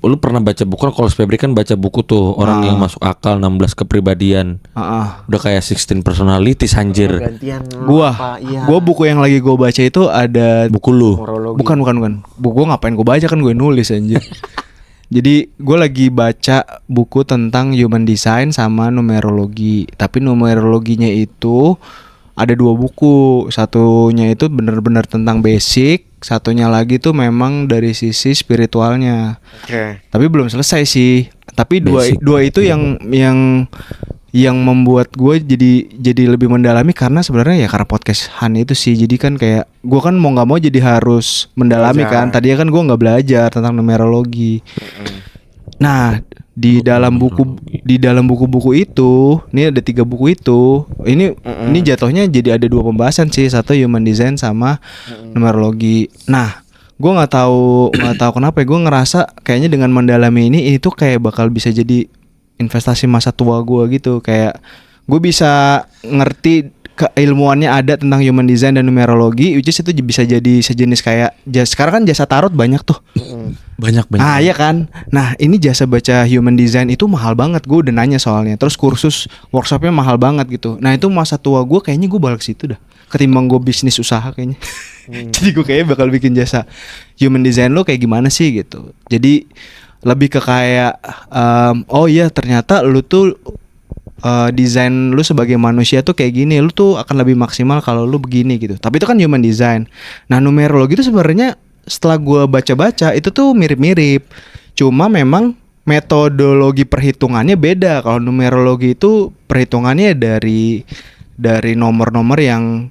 lu pernah baca buku kan, kalau Febri kan baca buku tuh orang yang masuk akal 16 kepribadian. Udah kayak 16 personalities anjir. Gua buku yang lagi gue baca itu ada Buku lu. bukan. Buku gua ngapain gue baca, kan gue nulis anjir. Jadi gue lagi baca buku tentang human design sama numerologi. Tapi numerologinya itu ada 2 buku. Satunya itu benar-benar tentang basic, satunya lagi tuh memang dari sisi spiritualnya. Tapi belum selesai sih. Tapi dua itu yang membuat gue jadi lebih mendalami, karena sebenarnya ya karena podcast Han itu sih. Jadi kan kayak gue kan mau nggak mau jadi harus mendalami kan. Tadinya kan gue nggak belajar tentang numerologi. Nah, di dalam buku-buku itu, ini ada 3 buku itu. Ini jatuhnya jadi ada 2 pembahasan sih. Satu human design sama numerologi. Nah, gue nggak tahu kenapa ya, gue ngerasa kayaknya dengan mendalami ini tuh kayak bakal bisa jadi investasi masa tua gue gitu. Kayak gue bisa ngerti keilmuannya ada tentang human design dan numerologi, which is itu bisa jadi sejenis kayak sekarang kan jasa tarot banyak tuh. Banyak. Iya kan. Nah, ini jasa baca human design itu mahal banget. Gue udah nanya soalnya. Terus kursus workshopnya mahal banget gitu. Nah, itu masa tua gue kayaknya gue balik situ dah, ketimbang gue bisnis usaha kayaknya. Jadi gue kayaknya bakal bikin jasa human design lo kayak gimana sih gitu. Jadi lebih ke kayak oh iya ternyata lu tuh desain lu sebagai manusia tuh kayak gini, lu tuh akan lebih maksimal kalau lu begini gitu. Tapi itu kan human design. Nah, numerologi itu sebenarnya setelah gue baca-baca itu tuh mirip-mirip. Cuma memang metodologi perhitungannya beda. Kalau numerologi itu perhitungannya dari nomor-nomor yang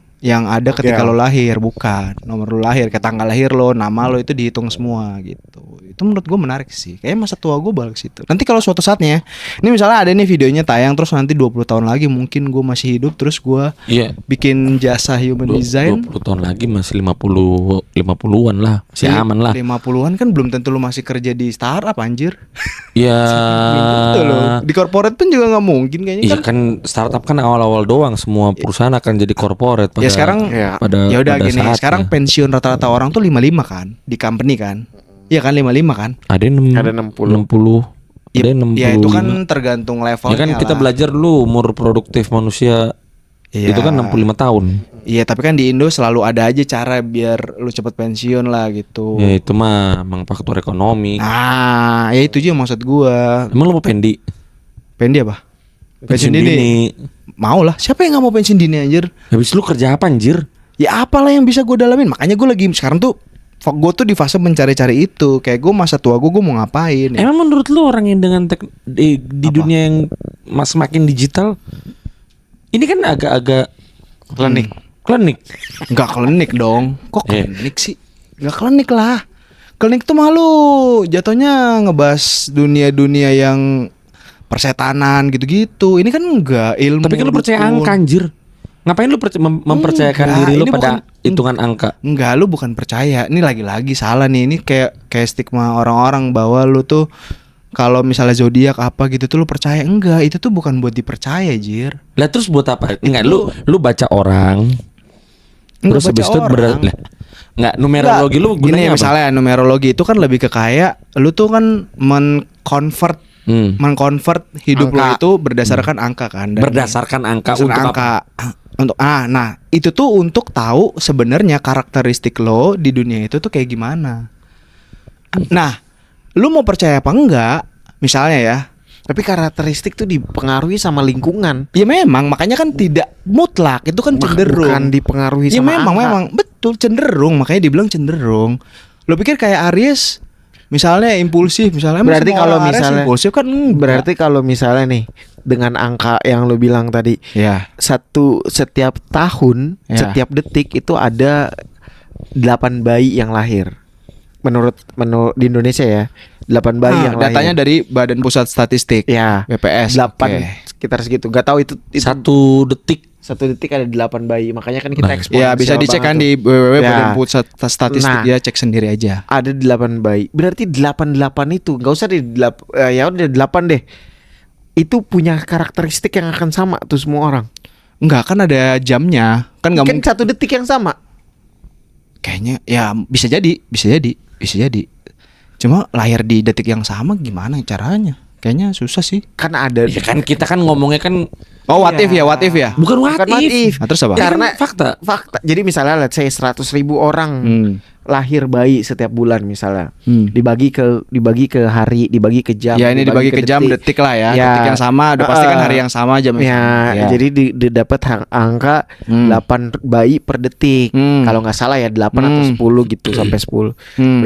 ada ketika lo lahir, bukan nomor lo lahir, kayak tanggal lahir lo, nama lo itu dihitung semua gitu. Itu menurut gue menarik sih. Kayaknya masa tua gue balik situ. Nanti kalau suatu saatnya, ini misalnya ada nih videonya tayang, terus nanti 20 tahun lagi mungkin gue masih hidup, terus gue bikin jasa human design. 20 tahun lagi masih 50-an lah, masih aman lah. 50-an kan belum tentu lo masih kerja di startup anjir. Iya. Di corporate pun juga nggak mungkin kayaknya. Iya kan startup kan awal-awal doang, semua perusahaan akan jadi corporate. Ya sekarang ya udah gini, saatnya. Sekarang pensiun rata-rata orang tuh 55 kan di company kan. Iya kan 55 kan? Ada 60. Ya itu kan tergantung levelnya. Ya kan kita belajar dulu umur produktif manusia itu kan 65 tahun. Iya, tapi kan di Indo selalu ada aja cara biar lu cepet pensiun lah gitu. Ya itu mah emang faktor ekonomi. Ah, ya itu juga maksud gua. Emang lu mau pendi? Pendi apa? Pensiun dini. Mau lah, siapa yang gak mau pensiun dini anjir? Habis lu kerja apa anjir? Ya apalah yang bisa gue dalamin. Makanya gue lagi sekarang tuh gue tuh di fase mencari-cari itu. Kayak gue masa tua gue mau ngapain ya? Emang menurut lu orang yang dengan di dunia yang semakin digital ini kan agak-agak klinik. Enggak klinik dong. Kok klinik sih? Enggak klinik lah. Klinik tuh malu jatuhnya ngebahas dunia-dunia yang persetanan gitu-gitu. Ini kan enggak ilmu. Tapi kan lu percaya angka anjir. Ngapain lu mempercayakan diri lu pada hitungan angka? Enggak, lu bukan percaya. Ini lagi-lagi salah nih. Ini kayak stigma orang-orang bahwa lu tuh kalau misalnya zodiak apa gitu tuh lu percaya. Enggak, itu tuh bukan buat dipercaya, Jir. Lah terus buat apa? Enggak, lu baca orang. Terus habis itu enggak numerologi lu gunanya apa? Misalnya numerologi itu kan lebih ke kayak lu tuh kan mengkonvert hidup angka. Lo itu berdasarkan angka kan. Berdasarkan angka untuk angka. Nah itu tuh untuk tahu sebenarnya karakteristik lo di dunia itu tuh kayak gimana. Nah, lu mau percaya apa enggak? Misalnya ya. Tapi karakteristik tuh dipengaruhi sama lingkungan. Ya memang, makanya kan tidak mutlak. Itu kan cenderung. Bukan dipengaruhi sama angka. Memang betul cenderung. Makanya dibilang cenderung. Lo pikir kayak Aries misalnya impulsif, misalnya berarti kalau misalnya impulsif kan berarti kalau misalnya nih dengan angka yang lo bilang tadi, ya setiap tahun, setiap detik itu ada 8 bayi yang lahir. Menurut di Indonesia ya, 8 bayi yang lahir. Datanya dari Badan Pusat Statistik. Ya, BPS. 8 sekitar segitu. Gak tahu itu 1 detik ada 8 bayi. Makanya kan kita eksponensial. Ya bisa dicek kan di Badan Pusat Statistik. Ya cek sendiri aja. Ada 8 bayi. Berarti 88 itu enggak usah ya udah 8 deh. Itu punya karakteristik yang akan sama tuh semua orang. Enggak, kan ada jamnya. Kan enggak mungkin 1 detik yang sama. Kayaknya ya bisa jadi. Cuma lahir di detik yang sama gimana caranya? Kayaknya susah sih. Kan ada Ya kan kita kan ngomongnya kan Oh, what if ya? bukan what Bukan what if. Nah, terus apa? Karena fakta. Jadi misalnya let's say 100.000 orang lahir bayi setiap bulan misalnya. Dibagi ke hari, dibagi ke jam. Ya ini dibagi ke jam, detik lah ya. Ya. Detik yang sama, udah pasti kan hari yang sama, jam yang sama. Ya, jadi didapat angka 8 bayi per detik. Kalau nggak salah ya 8 atau 10 gitu sampai 10.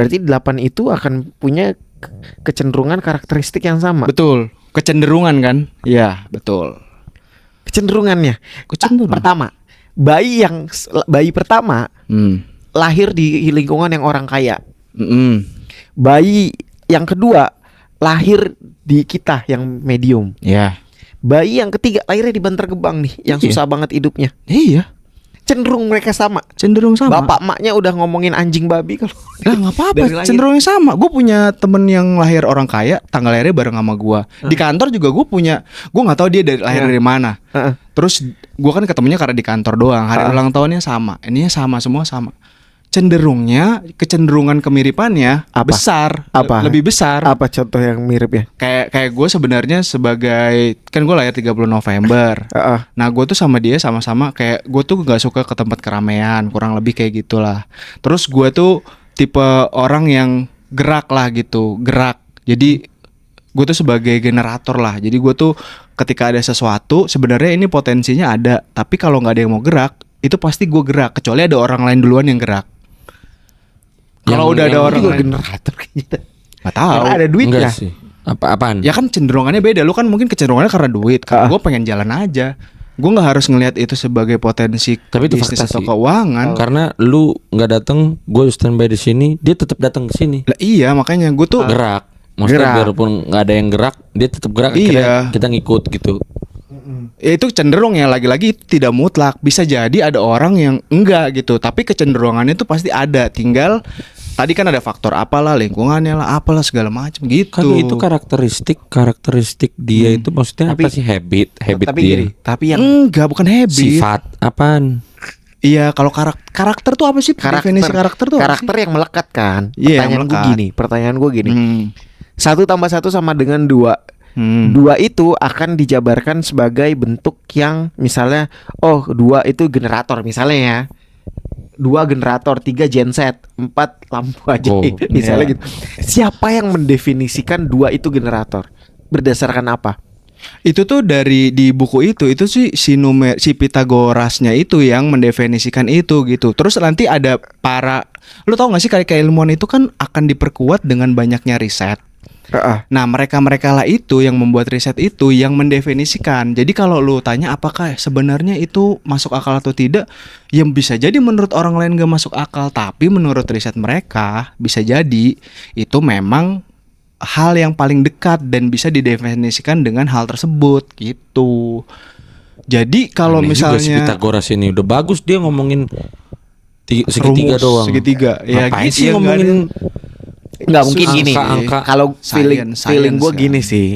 Berarti 8 itu akan punya kecenderungan karakteristik yang sama. Betul. Kecenderungan kan? Iya, betul. Kecenderungannya. Pertama, bayi pertama lahir di lingkungan yang orang kaya. Bayi yang kedua lahir di kita yang medium. Iya. Bayi yang ketiga lahirnya di Bantar Gebang nih, yang Iya. susah banget hidupnya. Iya. Cenderung mereka sama. Cenderung sama. Bapak emaknya udah ngomongin anjing babi kalau. Lah nggak apa-apa, Dari lahir. cenderungnya sama. Gue punya temen yang lahir orang kaya, tanggal lahirnya bareng sama gue. Di kantor juga gue punya, gue nggak tahu dia lahir dari mana. Terus gue kan ketemunya karena di kantor doang. Hari ulang tahunnya sama, ininya sama, semua sama. Kecenderungan kemiripannya Apa? besar, Apa? lebih besar. Apa contoh yang miripnya? Kayak gue sebenarnya sebagai, kan gue lahir 30 November. Nah gue tuh sama dia sama-sama kayak gue tuh gak suka ke tempat keramaian, kurang lebih kayak gitulah. Terus gue tuh tipe orang yang gerak lah gitu, gerak. Jadi gue tuh sebagai generator lah. Jadi gue tuh ketika ada sesuatu sebenarnya ini potensinya ada, tapi kalau nggak ada yang mau gerak itu pasti gue gerak, kecuali ada orang lain duluan yang gerak. Kalau udah ada orang lain, generator kayaknya. nggak tahu. Karena ada duit Enggak ya. sih. Apaan? Ya kan cenderungannya beda. Lu kan mungkin kecenderungannya karena duit. Kalau gue pengen jalan aja. Gue nggak harus ngelihat itu sebagai potensi Tapi itu bisnis fakta atau sih. keuangan. Karena lu nggak datang, gue standby di sini, dia tetap datang ke sini. Lah iya, makanya gue tuh Gerak. Maksudnya Gerak. biarpun nggak ada yang gerak, dia tetap gerak. Iya. Akhirnya kita ngikut gitu. ya itu cenderung ya, lagi-lagi tidak mutlak. Bisa jadi ada orang yang enggak gitu, tapi kecenderungannya itu pasti ada. Tinggal tadi kan ada faktor apalah, lingkungannya lah, apalah segala macam gitu. Kan itu karakteristik dia itu maksudnya apa sih, habit Tapi dia. gini, tapi yang Enggak, bukan habit. Sifat apaan? Iya, kalau karakter tuh apa sih? Definisi karakter tuh apa sih? karakter yang melekat kan. Iya, yang Pertanyaan gue gini. Hmm. 1 tambah 1 sama dengan 2. 2 itu akan dijabarkan sebagai bentuk yang misalnya, oh 2 itu generator misalnya ya. 2 generator, 3 genset, 4 lampu aja misalnya iya. gitu. Siapa yang mendefinisikan 2 itu generator? Berdasarkan apa? Itu tuh dari di buku itu sih si Pitagorasnya itu yang mendefinisikan itu gitu. Terus nanti ada lu tau gak sih kayak keilmuan itu kan akan diperkuat dengan banyaknya riset. Nah mereka lah itu yang membuat riset itu yang mendefinisikan. Jadi kalau lu tanya apakah sebenarnya itu masuk akal atau tidak, yang bisa jadi menurut orang lain gak masuk akal, tapi menurut riset mereka bisa jadi itu memang hal yang paling dekat dan bisa didefinisikan dengan hal tersebut gitu. Jadi kalau Aneh juga si misalnya Pitagoras ini udah bagus dia ngomongin segitiga rumus, doang. segitiga. Ya Ngapain gitu sih ya, ngomongin Nggak mungkin gini. angka. Kalau feeling gue Science, gini kan. sih.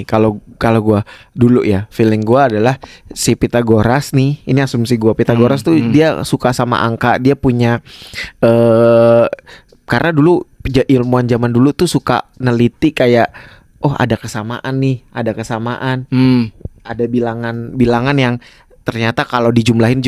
Kalau gue dulu ya, feeling gue adalah si Pitagoras nih. Ini asumsi gue. Pitagoras tuh dia suka sama angka. Dia punya karena dulu ilmuwan zaman dulu tuh suka neliti kayak, oh ada kesamaan nih, ada kesamaan. Ada bilangan yang ternyata kalau dijumlahin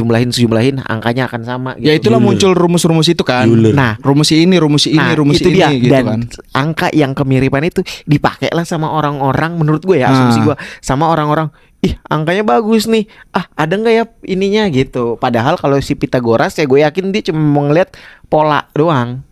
angkanya akan sama gitu. Ya itulah muncul rumus-rumus itu kan. Euler. Nah, rumus ini itu ini dia. gitu Dan kan. angka yang kemiripan itu dipakailah sama orang-orang, menurut gue ya, asumsi gue, sama orang-orang, ih angkanya bagus nih, ada nggak ya ininya gitu. Padahal kalau si Pitagoras ya gue yakin dia cuma mau ngeliat pola doang.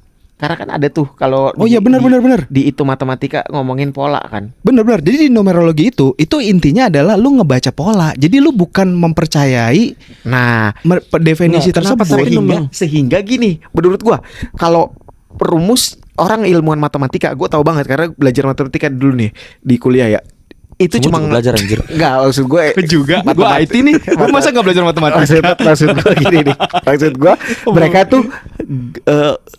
Karena kan ada tuh kalau Oh iya benar. di itu matematika ngomongin pola kan. Benar. Jadi di numerologi itu intinya adalah lu ngebaca pola. Jadi lu bukan mempercayai Nah, definisi Kenapa tersebut. sehingga gini, menurut gua kalau perumus orang ilmuwan matematika, gua tahu banget karena belajar matematika dulu nih di kuliah ya. Itu Semua cuma juga belajar anjir. Enggak, maksud gue Juga. Gua IT nih. Gua masa gak belajar matematika? maksud gue gini nih. Maksud gue mereka tuh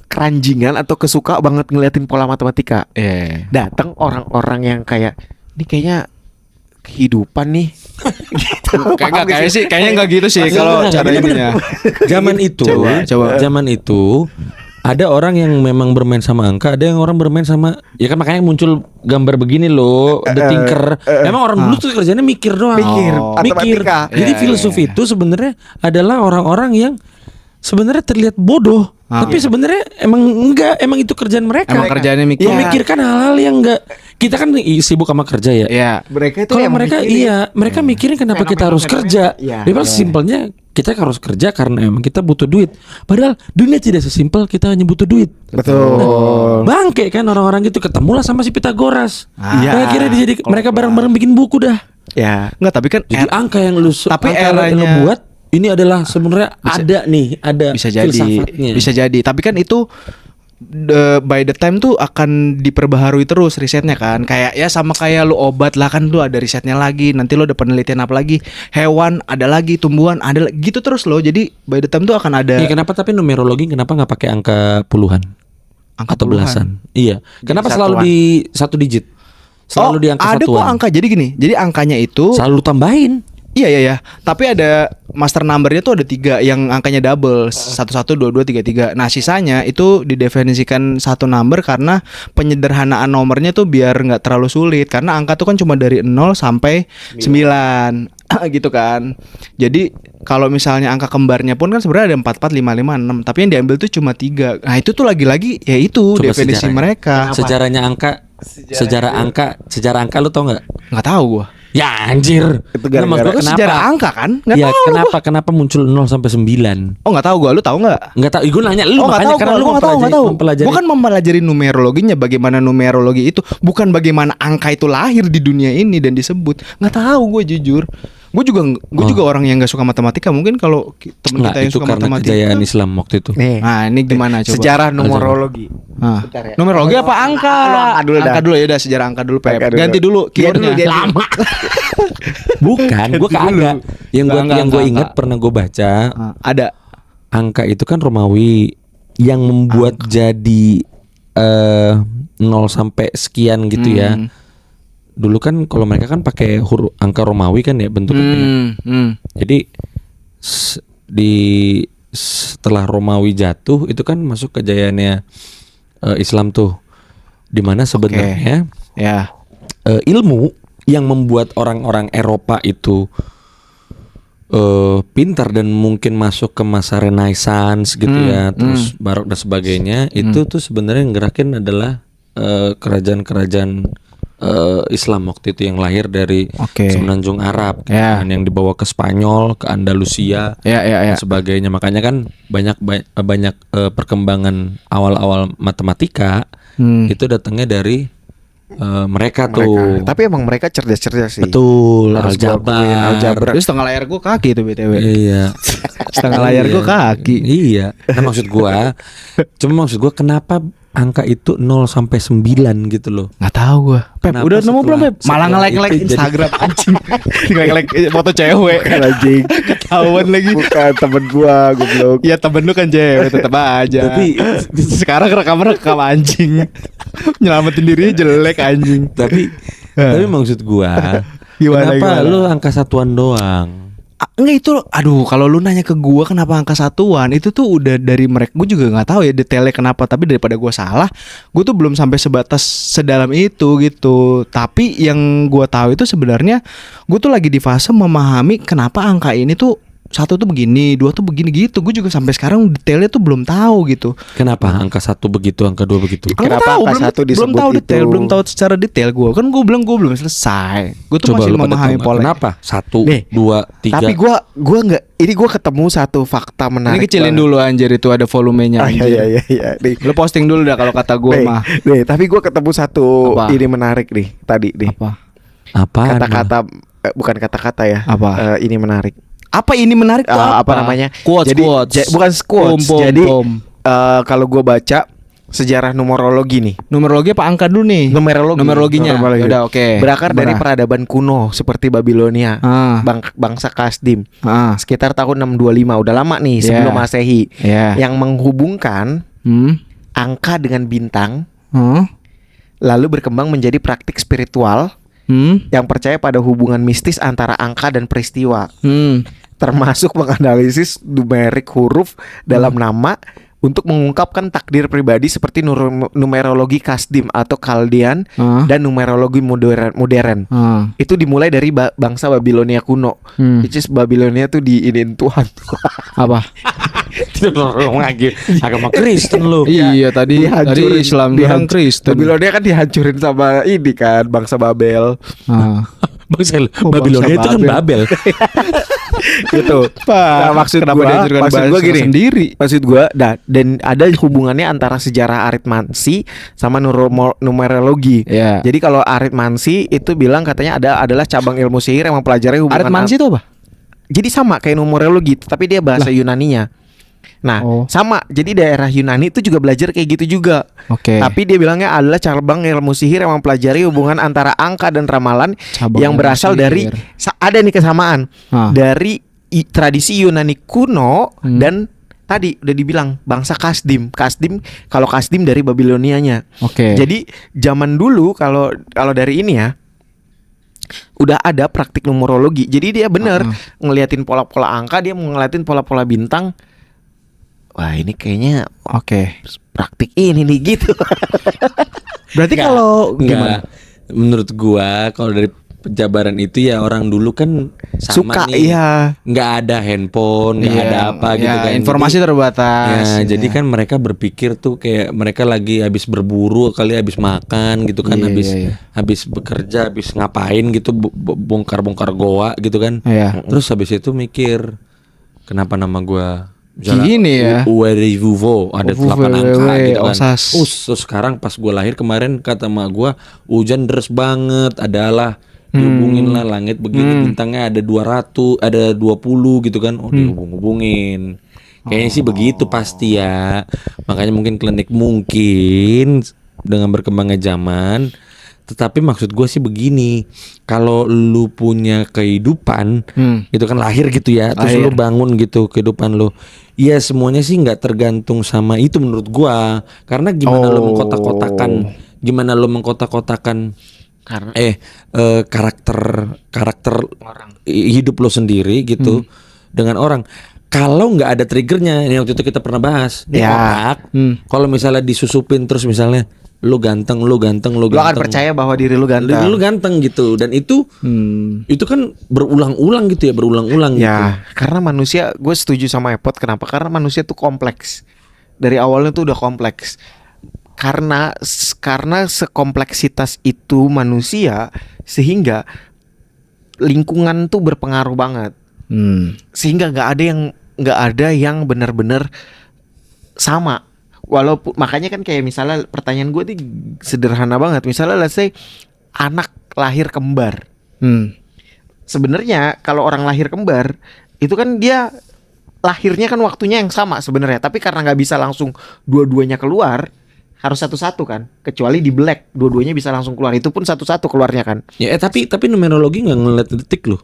keranjingan atau kesuka banget ngeliatin pola matematika. Datang orang-orang yang kayak, ini kayaknya kehidupan nih. Gitu. Paham gak Kayaknya enggak gitu sih kalau Enggak, cara bener, ininya. Zaman itu, Coba. zaman itu ada orang yang memang bermain sama angka, ada yang orang bermain sama, ya kan makanya muncul gambar begini loh, The Thinker. Emang orang dulu tuh kerjanya mikir doang. Mikir, mikir. matematika. Jadi filsuf itu sebenarnya adalah orang-orang yang sebenarnya terlihat bodoh, tapi sebenarnya emang itu kerjaan mereka. Emang kerjaannya mikir. Memikirkan hal-hal yang enggak. Kita kan sibuk sama kerja ya. Iya. Mereka itu Kalau yang mereka mikirin. mereka mikirin kenapa kita harus kerja. Iya. Dia simpelnya kita harus kerja karena emang kita butuh duit. Padahal dunia tidak sesimpel kita hanya butuh duit. Betul. Bangke kan orang-orang gitu, ketemulah sama si Pitagoras. Iya. Nah, akhirnya jadi mereka bareng-bareng bikin buku dah. Ya. Enggak, tapi kan Jadi angka yang lu tapi angka yang lu eranya- buat ini adalah sebenarnya ada bisa jadi, filsafatnya. bisa jadi. Tapi kan itu by the time tuh akan diperbaharui terus risetnya kan. Kayak ya sama kayak lu obat lah kan, lu ada risetnya lagi. Nanti lu ada penelitian apa lagi? Hewan ada lagi, tumbuhan ada gitu terus loh. Jadi by the time tuh akan ada Iya, kenapa tapi numerologi kenapa nggak pakai angka puluhan angka atau puluhan. belasan? Iya. Kenapa satuan. selalu di satu digit? Selalu di angka ada satuan. kok angka. Jadi gini, jadi angkanya itu Selalu tambahin. Iya. Tapi ada master numbernya tuh ada 3 yang angkanya double 11, 22, 33. Nah sisanya itu didefinisikan satu number karena penyederhanaan nomornya tuh biar nggak terlalu sulit. Karena angka tuh kan cuma dari 0 sampai 9 gitu kan. Jadi kalau misalnya angka kembarnya pun kan sebenarnya ada 4, 4, 5, 5, 6. Tapi yang diambil tuh cuma 3. Nah itu tuh lagi-lagi ya itu Coba definisi sejarahnya. mereka. Sejarahnya angka, sejarah angka lu tau nggak? Nggak tahu gua. Ya anjir. Itu gara-gara Nah, maksud gua Itu sejarah angka kan? Nggak Ya tahu. kenapa muncul 0 sampai 9? Oh nggak tahu gua, lu tahu nggak? Enggak tahu, gue nanya lu Oh nggak makanya tahu, karena lu gua nggak tahu. mempelajari. Bukan mempelajari numerologinya, bagaimana numerologi itu, bukan bagaimana angka itu lahir di dunia ini dan disebut. Nggak tahu gue jujur. Gue juga orang yang nggak suka matematika. Mungkin kalau teman Enggak, kita yang itu suka karena matematika. kejayaan Islam waktu itu. Nih. Nah ini gimana coba? Sejarah numerologi. Nah, Bentar ya. numerologi apa angka? Angka dulu dah. Angka dulu ya udah, sejarah angka dulu Pep. Angka dulu. Ganti dulu Dia dulu, keywordnya. dia dulu. Lama. Bukan, gue kagak. Yang gue Enggak. ingat pernah gue baca Nah, ada. angka itu kan Romawi yang membuat jadi 0 sampai sekian gitu ya. Dulu kan kalau mereka kan pakai huruf angka Romawi kan ya bentuknya. Jadi setelah Romawi jatuh itu kan masuk kejayaannya Islam tuh, dimana sebenarnya Ya. ilmu yang membuat orang-orang Eropa itu pintar dan mungkin masuk ke masa Renaissance gitu ya, terus Barok dan sebagainya, itu tuh sebenarnya yang gerakin adalah kerajaan-kerajaan Islam waktu itu yang lahir dari Oke. semenanjung Arab, gitu Ya. kan, yang dibawa ke Spanyol, ke Andalusia, Ya. dan sebagainya. Makanya kan banyak perkembangan awal-awal matematika itu datangnya dari mereka tuh. Tapi emang mereka cerdas-cerdas sih. Betul, Harus diakuin, aljabar. Terus setengah layar gue kaki tuh BTW. Iya. Setengah layar gue kaki. Iya. Nah, maksud gua kenapa angka itu 0 sampai 9 gitu loh. Nggak taw gue. Pep, Kenapa udah nemu belum Pep? setelah Malah nge-like itu jadi- Instagram anjing. Nge-like foto cewek. Anjing. Ketahuan lagi. Bukan temen gua, goblok. Ya temen lu kan cewek tetap aja. Tapi- sekarang rekam anjing. Nyelamatin dirinya jelek anjing. Tapi maksud gua Gimana, kenapa gimana? lu angka satuan doang? Enggak itu, aduh kalau lu nanya ke gua kenapa angka satuan, itu tuh udah dari mereka. Gue juga nggak tahu ya detailnya kenapa, tapi daripada gua salah, gue tuh belum sampai sebatas sedalam itu gitu. Tapi yang gua tahu itu sebenarnya gue tuh lagi di fase memahami kenapa angka ini tuh 1 tuh begini, 2 tuh begini gitu. Gue juga sampai sekarang detailnya tuh belum tahu gitu. Kenapa angka 1 begitu, angka 2 begitu? Nggak Kenapa tahu, angka belum, 1 disebut belum tahu detail, itu? belum tahu secara detail gue. Kan gue bilang gue belum selesai. Gue tuh masih lu pada memahami tahu nggak? pola. Kenapa? 1, Nih, 2, 3. Tapi gua nggak. Ini gua ketemu satu fakta menarik. Ini kecilin banget. dulu anjir, itu ada volumenya Ah, anjir. iya. Nih. Lu posting dulu dah kalau kata gue Nih, mah. nih, tapi gua ketemu satu Apa? ini menarik nih tadi nih. Apa? Apaan? Kata-kata bukan kata-kata ya. Apa? Ini menarik. Apa ini menarik tuh Apa namanya? Quotes, Jadi quotes. bukan quotes. Pom, pom, Jadi pom. kalau gua baca sejarah numerologi nih. Numerologi apa angka dulu nih? Numerologinya. Numerologi. Yaudah, oke. Berakar dari Gimana? peradaban kuno seperti Babilonia, Ah. bangsa Kasdim. Ah. Sekitar tahun 625, udah lama nih sebelum Yeah. Masehi. Yeah. Yang menghubungkan angka dengan bintang, lalu berkembang menjadi praktik spiritual yang percaya pada hubungan mistis antara angka dan peristiwa, termasuk menganalisis numerik huruf dalam nama, untuk mengungkapkan takdir pribadi seperti numerologi Kasdim atau Chaldean dan numerologi modern. Itu dimulai dari bangsa Babilonia kuno. Which is Babilonia tuh diinin Tuhan. Apa? Itu lagi agama Kristen lu. Iya tadi Islam sekarang Kristen. Babilonia kan dihancurin sama ini kan bangsa Babel. Bangsa Babilonia itu kan Babel. Gitu. Nah, maksud gua gini sendiri. Maksud gua dan ada hubungannya antara sejarah aritmansi sama numerologi. Yeah. Jadi kalau aritmansi itu bilang katanya adalah cabang ilmu sihir yang mempelajari hubungan Aritmansi itu apa? Jadi sama kayak numerologi, tapi dia bahasa Yunaninya. Nah, sama. Jadi daerah Yunani itu juga belajar kayak gitu juga. Oke. Tapi dia bilangnya adalah cabang ilmu sihir yang mempelajari hubungan antara angka dan ramalan yang berasal dari ada nih kesamaan dari tradisi Yunani kuno dan tadi udah dibilang bangsa Kasdim. Kalau Kasdim dari Babilonianya. Oke. Jadi zaman dulu kalau dari ini ya udah ada praktik numerologi. Jadi dia bener ngeliatin pola-pola angka, dia ngeliatin pola-pola bintang. Wah ini kayaknya praktik ini nih gitu. Berarti kalau gimana? Menurut gua kalau dari penjabaran itu ya orang dulu kan sama suka nih. Iya. Nggak ada handphone, nggak ada apa gitu kan. Informasi terbatas. Ya, jadi kan mereka berpikir tuh kayak mereka lagi habis berburu kali, habis makan gitu kan, habis bekerja, habis ngapain gitu, bongkar-bongkar goa gitu kan. Terus habis itu mikir kenapa nama gua gini ya. Uwerivuvo ada 8 angka gitu kan. Terus sekarang pas gue lahir kemarin kata emak gue hujan deras banget, adalah dihubungin lah langit begini bintangnya ada 200, ada 20 gitu kan. Dihubung-hubungin. Kayaknya sih begitu pasti ya. Makanya mungkin klinik mungkin dengan berkembangnya zaman. Tetapi maksud gue sih begini, kalau lu punya kehidupan, itu kan lahir gitu ya, terus lu bangun gitu kehidupan lu, ya semuanya sih nggak tergantung sama itu menurut gue, karena gimana lu mengkotak-kotakan karena karakter orang, hidup lu sendiri gitu dengan orang. Kalau nggak ada triggernya, ini waktu itu kita pernah bahas, kotak. Kalau misalnya disusupin terus misalnya lu ganteng. Lu akan percaya bahwa diri lu ganteng. Lu ganteng gitu. Dan itu kan berulang-ulang gitu. Ya, karena manusia, gue setuju sama Epot. Kenapa? Karena manusia tuh kompleks. Dari awalnya tuh udah kompleks. Karena sekompleksitas itu manusia, sehingga lingkungan tuh berpengaruh banget. Sehingga nggak ada yang benar-benar sama. Walaupun makanya kan kayak misalnya pertanyaan gue nih sederhana banget. Misalnya let's say anak lahir kembar. Sebenarnya kalau orang lahir kembar itu kan dia lahirnya kan waktunya yang sama sebenarnya. Tapi karena nggak bisa langsung dua-duanya keluar, harus satu-satu kan. Kecuali di black dua-duanya bisa langsung keluar. Itu pun satu-satu keluarnya kan. Ya tapi numerologi nggak ngeliat detik loh.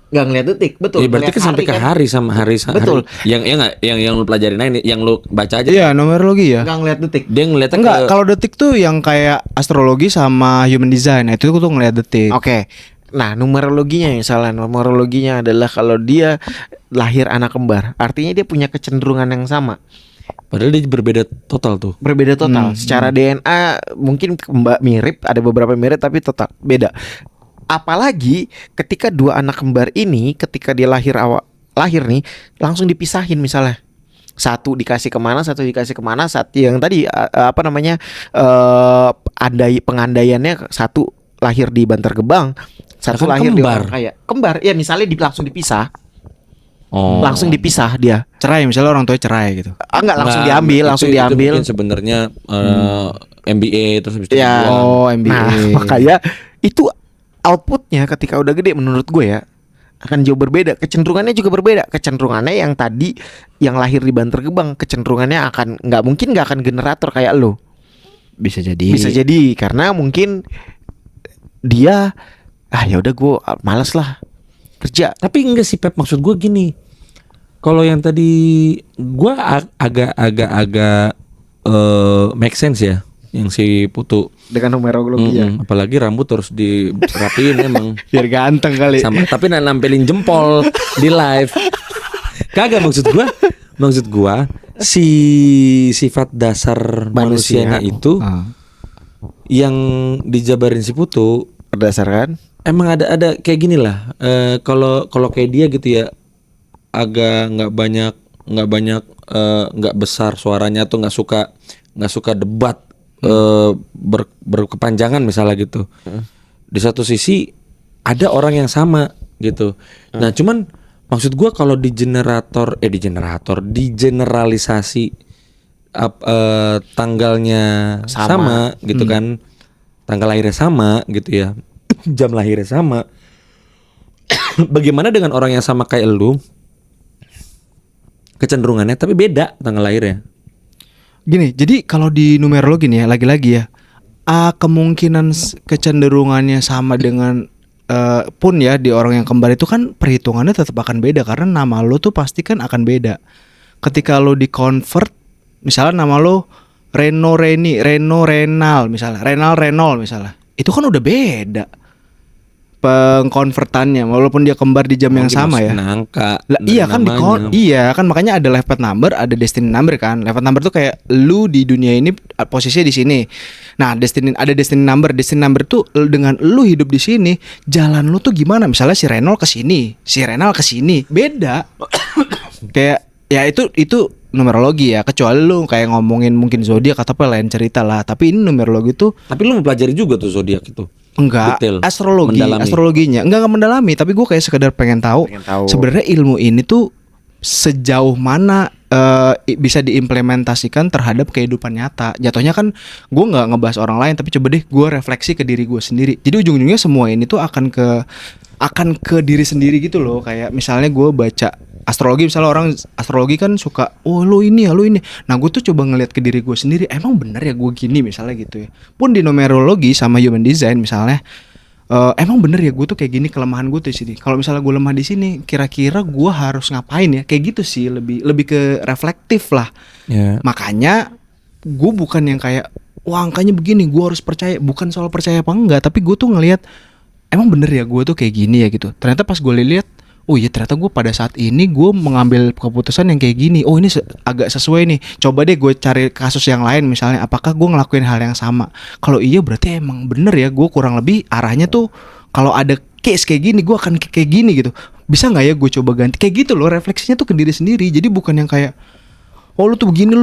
Nggak ngeliat detik, betul. Ya, berarti kan sampai ke hari sama hari. Betul. Yang lu pelajarin aja, yang lu baca aja. Iya, numerologi ya. Nggak ngeliat detik. Dia ngeliatnya enggak, kalau detik tuh yang kayak astrologi sama human design. Itu tuh ngeliat detik. Oke. Nah, numerologinya adalah kalau dia lahir anak kembar, artinya dia punya kecenderungan yang sama. Padahal dia berbeda total tuh. Berbeda total. Secara DNA mungkin mirip, ada beberapa mirip tapi total beda. Apalagi ketika dua anak kembar ini ketika dia lahir nih langsung dipisahin misalnya. Satu dikasih kemana, satu yang tadi pengandaiannya satu lahir di Bantar Gebang, satu lahir di orang kaya. Kembar ya misalnya langsung dipisah. Langsung dipisah dia. Cerai misalnya orang tuanya cerai gitu. Enggak langsung diambil. Itu mungkin sebenarnya MBA terus habis itu MBA. Nah, makanya itu outputnya ketika udah gede menurut gue ya akan jauh berbeda. Kecenderungannya juga berbeda. Kecenderungannya yang tadi yang lahir di Bantar Gebang, kecenderungannya nggak akan generator kayak lo. Bisa jadi karena mungkin dia ya udah gue malas lah kerja. Tapi enggak sih Pep, maksud gue gini. Kalau yang tadi gue agak make sense ya. Yang si Putu dengan numerologi ya. Apalagi rambut terus dirapiin emang. Biar ganteng kali. Tapi nampilin jempol di live. Kagak maksud gua si sifat dasar Manusia. manusianya itu yang dijabarin si Putu Berdasarkan emang ada kayak gini lah. Kalau kayak dia gitu ya, agak nggak banyak nggak besar suaranya tuh, nggak suka debat berkepanjangan misalnya gitu. Di satu sisi ada orang yang sama gitu. Nah cuman maksud gua kalau digeneralisasi tanggalnya sama gitu kan, tanggal lahirnya sama gitu ya, jam lahirnya sama. Bagaimana dengan orang yang sama kayak lu, kecenderungannya tapi beda tanggal lahirnya? Gini, jadi kalau di numerologi nih ya, lagi-lagi ya, kemungkinan kecenderungannya sama dengan pun ya di orang yang kembar itu kan perhitungannya tetap akan beda karena nama lo tuh pasti kan akan beda. Ketika lo di convert, misalnya nama lo Reno Renal misalnya, Renal misalnya, itu kan udah beda pengkonvertannya walaupun dia kembar di jam yang sama ya. Angka. Lah, iya kan iya kan makanya ada life path number, ada destiny number kan. Life path number tuh kayak lu di dunia ini posisinya di sini. Nah, destiny number. Destiny number tuh dengan lu hidup di sini, jalan lu tuh gimana? Misalnya si Renal ke sini, si Renal ke sini. Beda. Kayak ya itu numerologi ya, kecuali lu kayak ngomongin mungkin zodiak atau apa lain cerita lah. Tapi ini numerologi tuh. Tapi lu mempelajari juga tuh zodiak itu. Enggak, Detail, astrologinya enggak mendalami, tapi gue kayak sekedar pengen tahu. Sebenarnya ilmu ini tuh sejauh mana bisa diimplementasikan terhadap kehidupan nyata. Jatuhnya kan gue nggak ngebahas orang lain, tapi coba deh gue refleksi ke diri gue sendiri. Jadi ujung-ujungnya semua ini tuh akan ke diri sendiri gitu loh. Kayak misalnya gue baca astrologi, misalnya orang astrologi kan suka, oh lo ini ya lo ini. Nah gue tuh coba ngeliat ke diri gue sendiri, emang bener ya gue gini misalnya gitu ya. Pun di numerologi sama human design misalnya, emang bener ya gue tuh kayak gini, kelemahan gue tuh di sini. Kalau misalnya gue lemah di sini, kira-kira gue harus ngapain ya? Kayak gitu sih, lebih ke reflektif lah. Yeah. Makanya gue bukan yang kayak, wah angkanya begini, gue harus percaya. Bukan soal percaya apa enggak, tapi gue tuh ngelihat emang bener ya gue tuh kayak gini ya gitu. Ternyata pas gue lihat, oh iya ternyata gue pada saat ini gue mengambil keputusan yang kayak gini. Oh ini agak sesuai nih. Coba deh gue cari kasus yang lain misalnya, apakah gue ngelakuin hal yang sama. Kalau iya berarti emang bener ya, gue kurang lebih arahnya tuh kalau ada case kayak gini gue akan kayak gini gitu. Bisa gak ya gue coba ganti. Kayak gitu loh, refleksinya tuh ke diri sendiri. Jadi bukan yang kayak, oh lu tuh begini,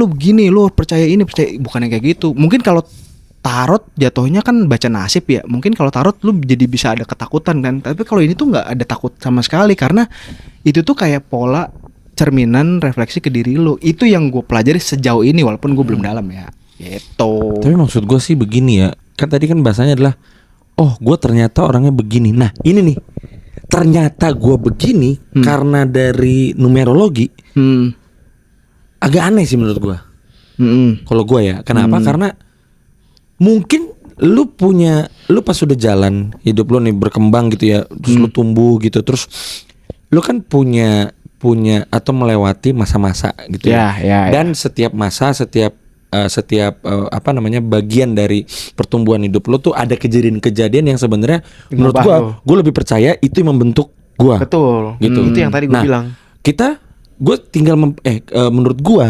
lu percaya ini, percaya. Bukan yang kayak gitu. Mungkin kalau tarot jatuhnya kan baca nasib ya. Mungkin kalau tarot lu jadi bisa ada ketakutan kan. Tapi kalau ini tuh nggak ada takut sama sekali karena itu tuh kayak pola cerminan refleksi ke diri lu. Itu yang gue pelajari sejauh ini walaupun gue belum dalam ya. Gitu. Tapi maksud gue sih begini ya. Kan tadi kan bahasanya adalah, oh gue ternyata orangnya begini. Nah ini nih, ternyata gue begini karena dari numerologi. Agak aneh sih menurut gue. Kalau gue ya, kenapa? Karena mungkin lu pas sudah jalan hidup lu nih berkembang gitu ya, terus lu tumbuh gitu, terus lu kan punya atau melewati masa-masa gitu ya. Dan setiap masa, setiap bagian dari pertumbuhan hidup lu tuh ada kejadian-kejadian yang sebenarnya menurut gue lebih percaya itu yang membentuk gue. Betul. Gitu. Itu yang tadi gue bilang. Gue tinggal menurut gue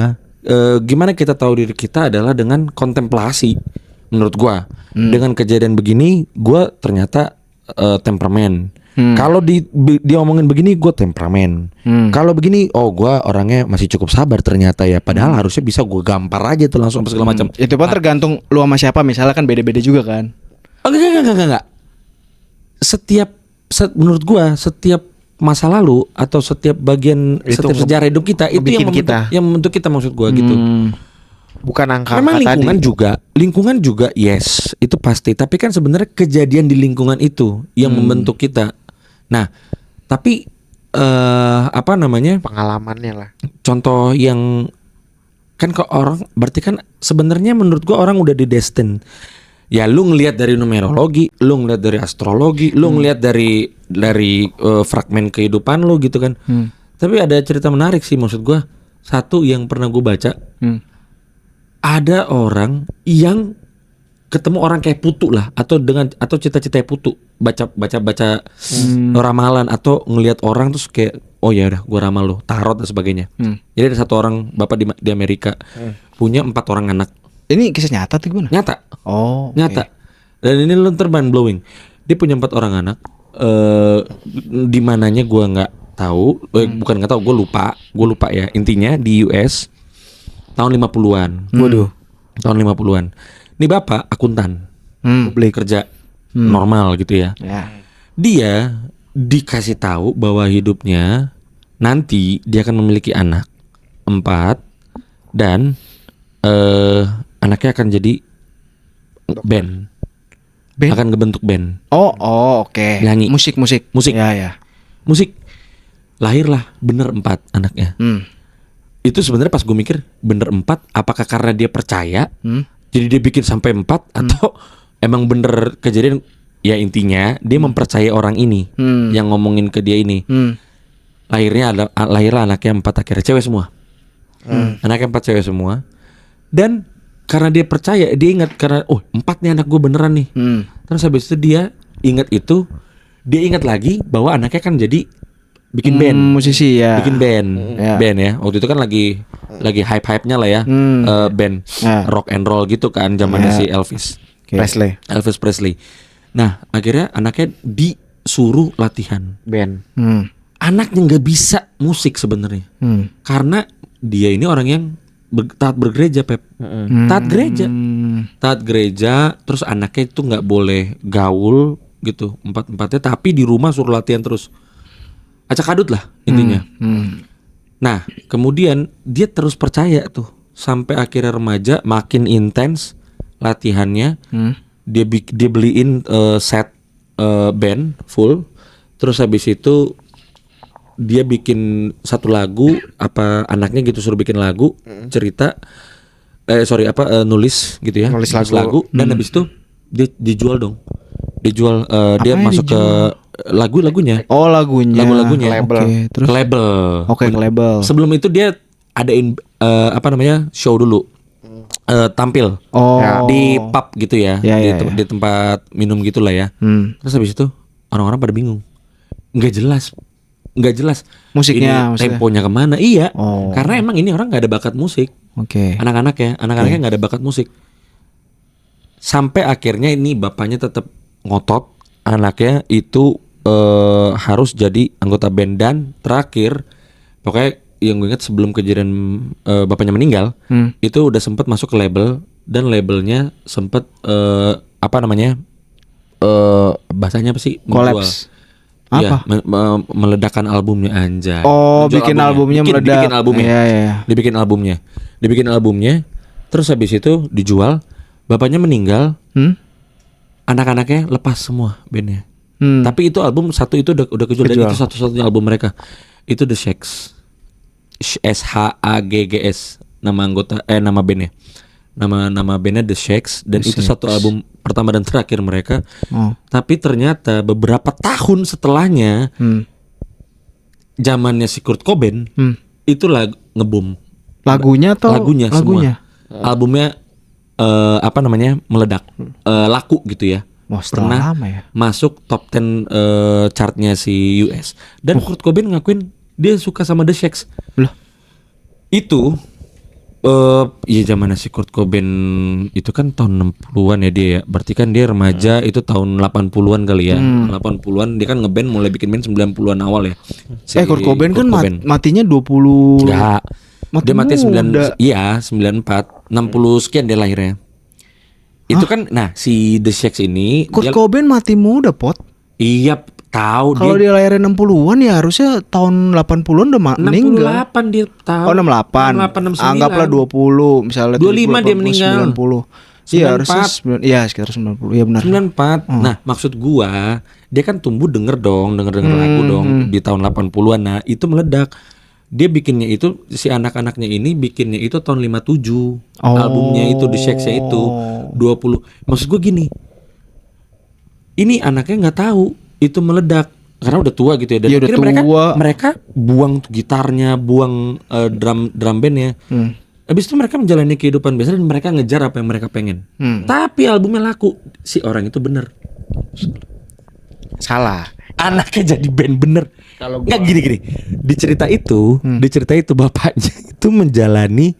gimana kita tahu diri kita adalah dengan kontemplasi. Menurut gua dengan kejadian begini gua ternyata temperamen. Kalau diomongin begini gua temperamen. Kalau begini gua orangnya masih cukup sabar ternyata ya. Padahal harusnya bisa gua gampar aja tuh langsung segala macam. Itu pun tergantung lu sama siapa, misalnya kan beda-beda juga kan. Enggak. Menurut gua setiap masa lalu atau setiap bagian setiap sejarah hidup kita itu yang membentuk kita maksud gua gitu. Bukan angka memang lingkungan juga yes itu pasti, tapi kan sebenarnya kejadian di lingkungan itu yang membentuk kita. Nah tapi pengalamannya lah. Contoh yang kan ke orang berarti kan sebenarnya menurut gua orang udah didestin. Ya lu ngelihat dari numerologi, lu ngelihat dari astrologi, lu ngelihat dari fragmen kehidupan lu gitu kan. Tapi ada cerita menarik sih maksud gua. Satu yang pernah gua baca. Ada orang yang ketemu orang kayak Putu lah, atau cita-cita Putu, baca ramalan atau ngelihat orang terus kayak oh ya udah gue ramal lo tarot dan sebagainya. Jadi ada satu orang bapak di Amerika punya 4 orang anak. Ini kisah nyata tuh gimana? Nyata. Oh, Nyata. Dan ini mind blowing. Dia punya 4 orang anak. Di mananya gue nggak tahu. Bukan nggak tahu. Gue lupa ya. Intinya di US tahun 50-an. Waduh. Tahun 50-an. Ini bapak akuntan. Kerja normal gitu ya. Dia dikasih tahu bahwa hidupnya nanti dia akan memiliki anak 4 dan anaknya akan jadi band. Akan ngebentuk band. Oh, oke. Nyanyi. Musik. Ya. Musik. Lahirlah bener 4 anaknya. Itu sebenarnya pas gue mikir bener 4, apakah karena dia percaya? Jadi dia bikin sampai 4 atau emang bener kejadian? Ya intinya dia mempercayai orang ini yang ngomongin ke dia ini. Lahirlah anaknya 4 akhirnya cewek semua. Anaknya 4 cewek semua. Dan karena dia percaya, dia ingat karena 4 nih anak gue beneran nih. Terus habis itu dia ingat lagi bahwa anaknya kan jadi bikin band, musisi ya. bikin band, band ya. Waktu itu kan lagi hype-hype-nya lah ya, band rock and roll gitu kan, zamannya si Elvis Presley. Nah akhirnya anaknya disuruh latihan band. Anaknya nggak bisa musik sebenarnya, karena dia ini orang yang taat bergereja, Pep. Taat gereja. Terus anaknya itu nggak boleh gaul gitu, 4-4-nya, tapi di rumah suruh latihan terus. Acak adut lah intinya. Nah kemudian dia terus percaya tuh sampai akhirnya remaja, makin intens latihannya. Dia beliin set band full. Terus habis itu dia bikin satu lagu, anaknya gitu suruh bikin lagu, cerita nulis gitu ya, nulis lagu. Dan habis itu dia dijual dong. Dia masuk ke lagunya. Oh, lagunya. Label. Okay, terus Label. Oke, label. Sebelum itu dia adain show dulu. Tampil di pub gitu ya, di tempat minum gitulah ya. Terus habis itu orang-orang pada bingung. Nggak jelas musiknya, ini temponya kemana. Iya. Oh. Karena emang ini orang nggak ada bakat musik. Oke. Anaknya nggak ada bakat musik. Sampai akhirnya ini bapaknya tetap ngotot anaknya itu harus jadi anggota band. Dan terakhir pokoknya yang gue ingat sebelum kejadian bapaknya meninggal, itu udah sempat masuk ke label. Dan labelnya sempat bahasanya apa sih? Collapse. Iya, meledakkan albumnya, anjay. Oh, bikin albumnya meledak. Bikin albumnya. Iya. Dibikin albumnya. Terus habis itu dijual. Bapaknya meninggal. Anak-anaknya lepas semua bandnya. Tapi itu album satu itu udah kejual. Dan itu satu-satunya album mereka. Itu The Shaggs. SHAGGS nama bandnya. Nama bandnya The Shaggs. Dan itu satu album pertama dan terakhir mereka. Tapi ternyata beberapa tahun setelahnya, zamannya si Kurt Cobain, itu ngebum. Lagunya atau lagunya? Semua. Albumnya meledak, laku gitu ya. Pernah lama ya? masuk top 10 chartnya si US. Dan Kurt Cobain ngakuin dia suka sama The Shaggs. Loh. Itu zamannya si Kurt Cobain itu kan tahun 60-an ya dia ya. Berarti kan dia remaja itu tahun 80-an kali ya. 80-an dia kan ngeband, mulai bikin band 90-an awal ya. Kurt Cobain kan matinya 20. Enggak. Dia mati 94, 60 sekian dia lahirnya. Itu kan si The Shaggs ini Kurt Cobain mati muda, Pot. Iya, tahu. Kalau dia lahirnya 60-an ya harusnya tahun 80-an udah meninggal. 68 dia tahu. Oh, 68. 69. Anggaplah 20 misalnya 25 dia meninggal. 90. Iya, harusnya sekitar 90. Iya benar. 94. Nah, maksud gua, dia kan tumbuh denger lagu dong di tahun 80-an. Nah, itu meledak. Dia bikinnya itu, si anak-anaknya ini bikinnya itu tahun 57. Albumnya itu The Shaggs-nya itu 20. Maksud gue gini, ini anaknya nggak tahu itu meledak karena udah tua gitu ya. Dan akhirnya mereka buang gitarnya, buang drum bandnya. Habis itu mereka menjalani kehidupan biasa dan mereka ngejar apa yang mereka pengen. Tapi albumnya laku, si orang itu bener. Salah. Anaknya jadi band bener. Kalau Nggak gini. Di cerita itu bapaknya itu menjalani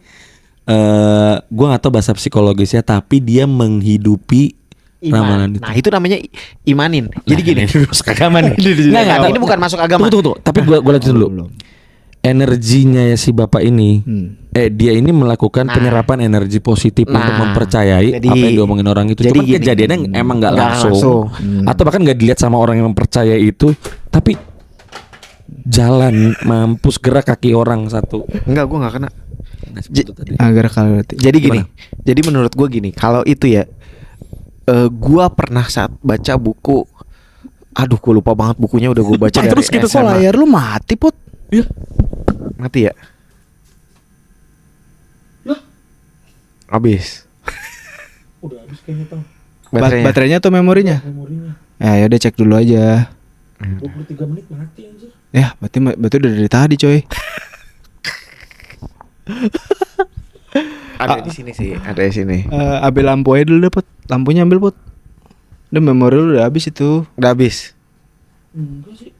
gua nggak tahu bahasa psikologisnya, tapi dia menghidupi ramalan itu. Nah, itu namanya imanin. Jadi gini. Masuk agama nih. Nggak, ini bukan masuk agama. Tunggu. Tapi gua lanjutin dulu. Belum. Energinya ya si bapak ini, dia ini melakukan Nah. penyerapan energi positif untuk Nah. mempercayai Jadi- apa yang diomongin orang itu. jadi Cuman gini. kejadiannya emang nggak Nggak langsung, langsung. atau bahkan nggak dilihat sama orang yang mempercayai itu, tapi jalan mampus gerak kaki orang satu. Enggak, gue nggak kena. Itu tadi. Agar kalau Jadi gini. Jadi menurut gue gini, kalau itu ya, gua pernah saat baca buku. Aduh, gue lupa banget bukunya, udah gue baca dari terus kita kok SMA. layar lu mati, Put? Mati ya? Habis. Udah habis kayaknya tau. Baterainya atau memorinya? Memorinya Ya udah cek dulu aja. 23 menit mati anjir. Ya, berarti udah dari tadi, coy. Ada di sini sih, ada di sini. Ambil lampu aja dulu deh, Put. Lampunya ambil, Put. Udah memori lu udah habis itu. Udah habis. Enggak sih.